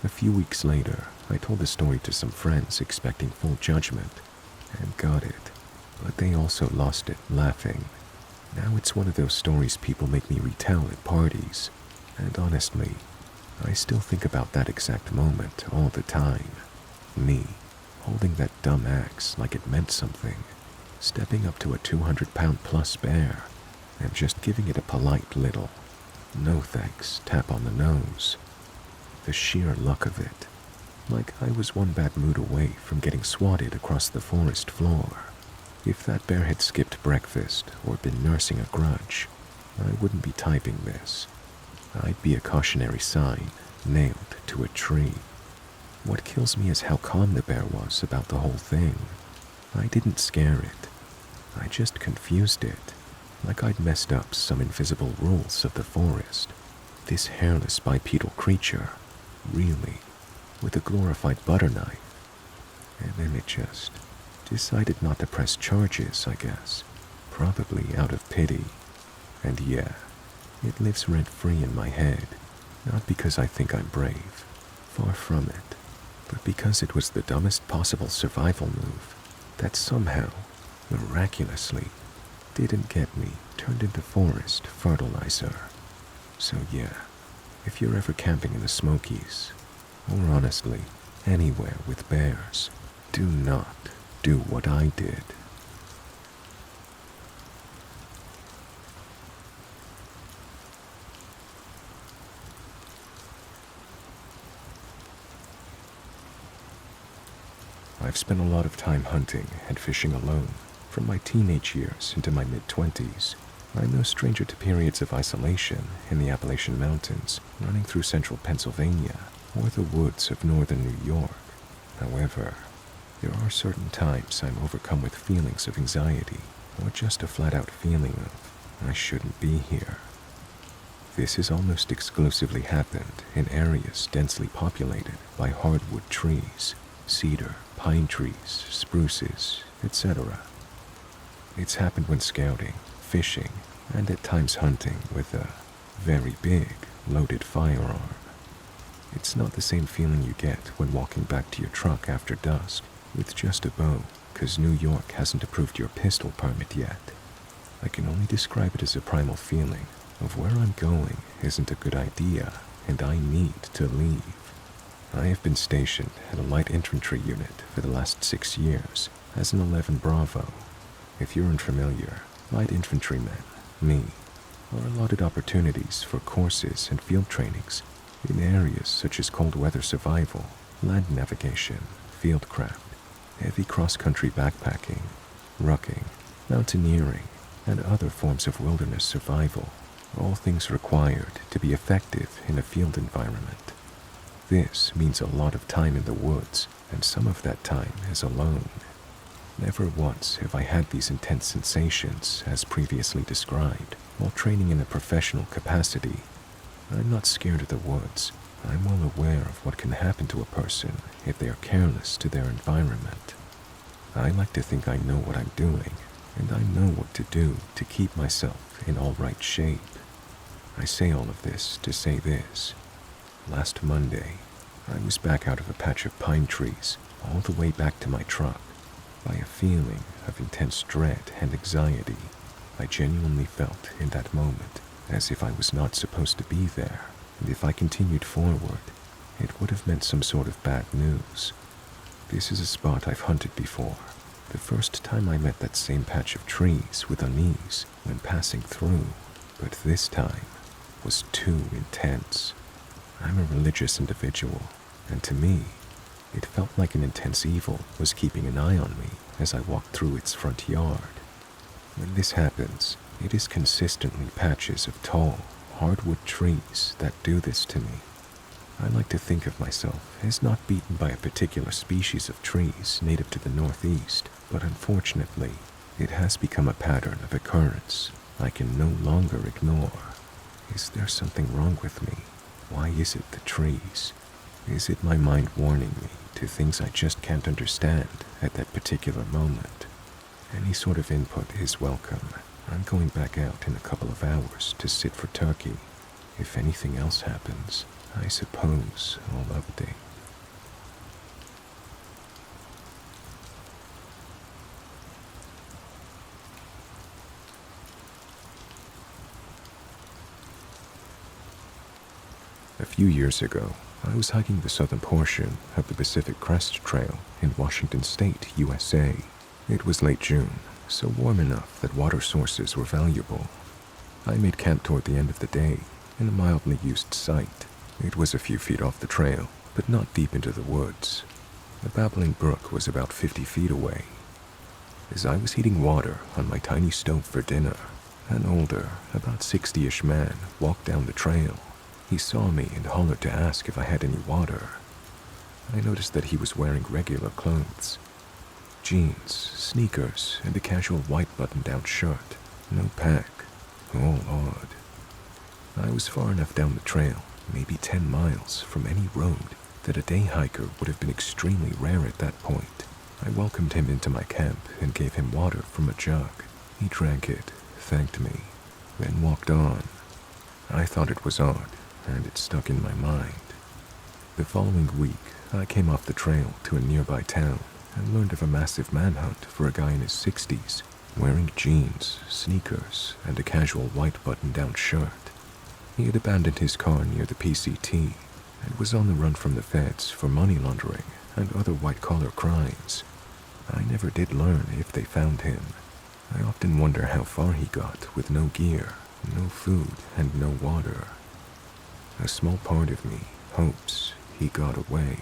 A few weeks later, I told the story to some friends expecting full judgment, and got it, but they also lost it laughing. Now it's one of those stories people make me retell at parties, and honestly, I still think about that exact moment all the time. Me, holding that dumb axe like it meant something, stepping up to a 200-pound-plus bear, and just giving it a polite little "no thanks" tap on the nose. The sheer luck of it, like I was one bad mood away from getting swatted across the forest floor. If that bear had skipped breakfast or been nursing a grudge, I wouldn't be typing this. I'd be a cautionary sign nailed to a tree. What kills me is how calm the bear was about the whole thing. I didn't scare it. I just confused it, like I'd messed up some invisible rules of the forest. This hairless bipedal creature, really, with a glorified butter knife. And then it just decided not to press charges, I guess, probably out of pity. And yeah, it lives rent-free in my head, not because I think I'm brave, far from it, but because it was the dumbest possible survival move that somehow, miraculously, didn't get me turned into forest fertilizer. So yeah, if you're ever camping in the Smokies, or honestly, anywhere with bears, do not do what I did. I've spent a lot of time hunting and fishing alone, from my teenage years into my mid-20s. I'm no stranger to periods of isolation in the Appalachian Mountains, running through central Pennsylvania, or the woods of northern New York. However, there are certain times I'm overcome with feelings of anxiety, or just a flat-out feeling of, I shouldn't be here. This has almost exclusively happened in areas densely populated by hardwood trees, cedar, pine trees, spruces, etc. It's happened when scouting, fishing, and at times hunting with a very big, loaded firearm. It's not the same feeling you get when walking back to your truck after dusk with just a bow, because New York hasn't approved your pistol permit yet. I can only describe it as a primal feeling of where I'm going isn't a good idea, and I need to leave. I have been stationed at a light infantry unit for the last 6 years as an 11 Bravo. If you're unfamiliar, light infantrymen, me, are allotted opportunities for courses and field trainings in areas such as cold weather survival, land navigation, fieldcraft, heavy cross-country backpacking, rucking, mountaineering, and other forms of wilderness survival, all things required to be effective in a field environment. This means a lot of time in the woods, and some of that time is alone. Never once have I had these intense sensations as previously described while training in a professional capacity. I'm not scared of the woods. I'm well aware of what can happen to a person if they are careless to their environment. I like to think I know what I'm doing, and I know what to do to keep myself in all right shape. I say all of this to say this. Last Monday, I was back out of a patch of pine trees all the way back to my truck. By a feeling of intense dread and anxiety, I genuinely felt in that moment as if I was not supposed to be there, and if I continued forward, it would have meant some sort of bad news. This is a spot I've hunted before. The first time I met that same patch of trees with unease when passing through, but this time was too intense. I'm a religious individual, and to me, it felt like an intense evil was keeping an eye on me as I walked through its front yard. When this happens, it is consistently patches of tall, hardwood trees that do this to me. I like to think of myself as not beaten by a particular species of trees native to the Northeast, but unfortunately, it has become a pattern of occurrence I can no longer ignore. Is there something wrong with me? Why is it the trees? Is it my mind warning me to things I just can't understand at that particular moment? Any sort of input is welcome. I'm going back out in a couple of hours to sit for turkey. If anything else happens, I suppose I'll update. A few years ago, I was hiking the southern portion of the Pacific Crest Trail in Washington State, USA. It was late June, so warm enough that water sources were valuable. I made camp toward the end of the day in a mildly used site. It was a few feet off the trail, but not deep into the woods. The babbling brook was about 50 feet away. As I was heating water on my tiny stove for dinner, an older, about 60-ish man walked down the trail. He saw me and hollered to ask if I had any water. I noticed that he was wearing regular clothes. Jeans, sneakers, and a casual white button-down shirt. No pack. All odd. I was far enough down the trail, maybe 10 miles from any road, that a day hiker would have been extremely rare at that point. I welcomed him into my camp and gave him water from a jug. He drank it, thanked me, then walked on. I thought it was odd, and it stuck in my mind. The following week, I came off the trail to a nearby town and learned of a massive manhunt for a guy in his 60s, wearing jeans, sneakers, and a casual white button-down shirt. He had abandoned his car near the PCT and was on the run from the feds for money laundering and other white-collar crimes. I never did learn if they found him. I often wonder how far he got with no gear, no food, and no water. A small part of me hopes he got away.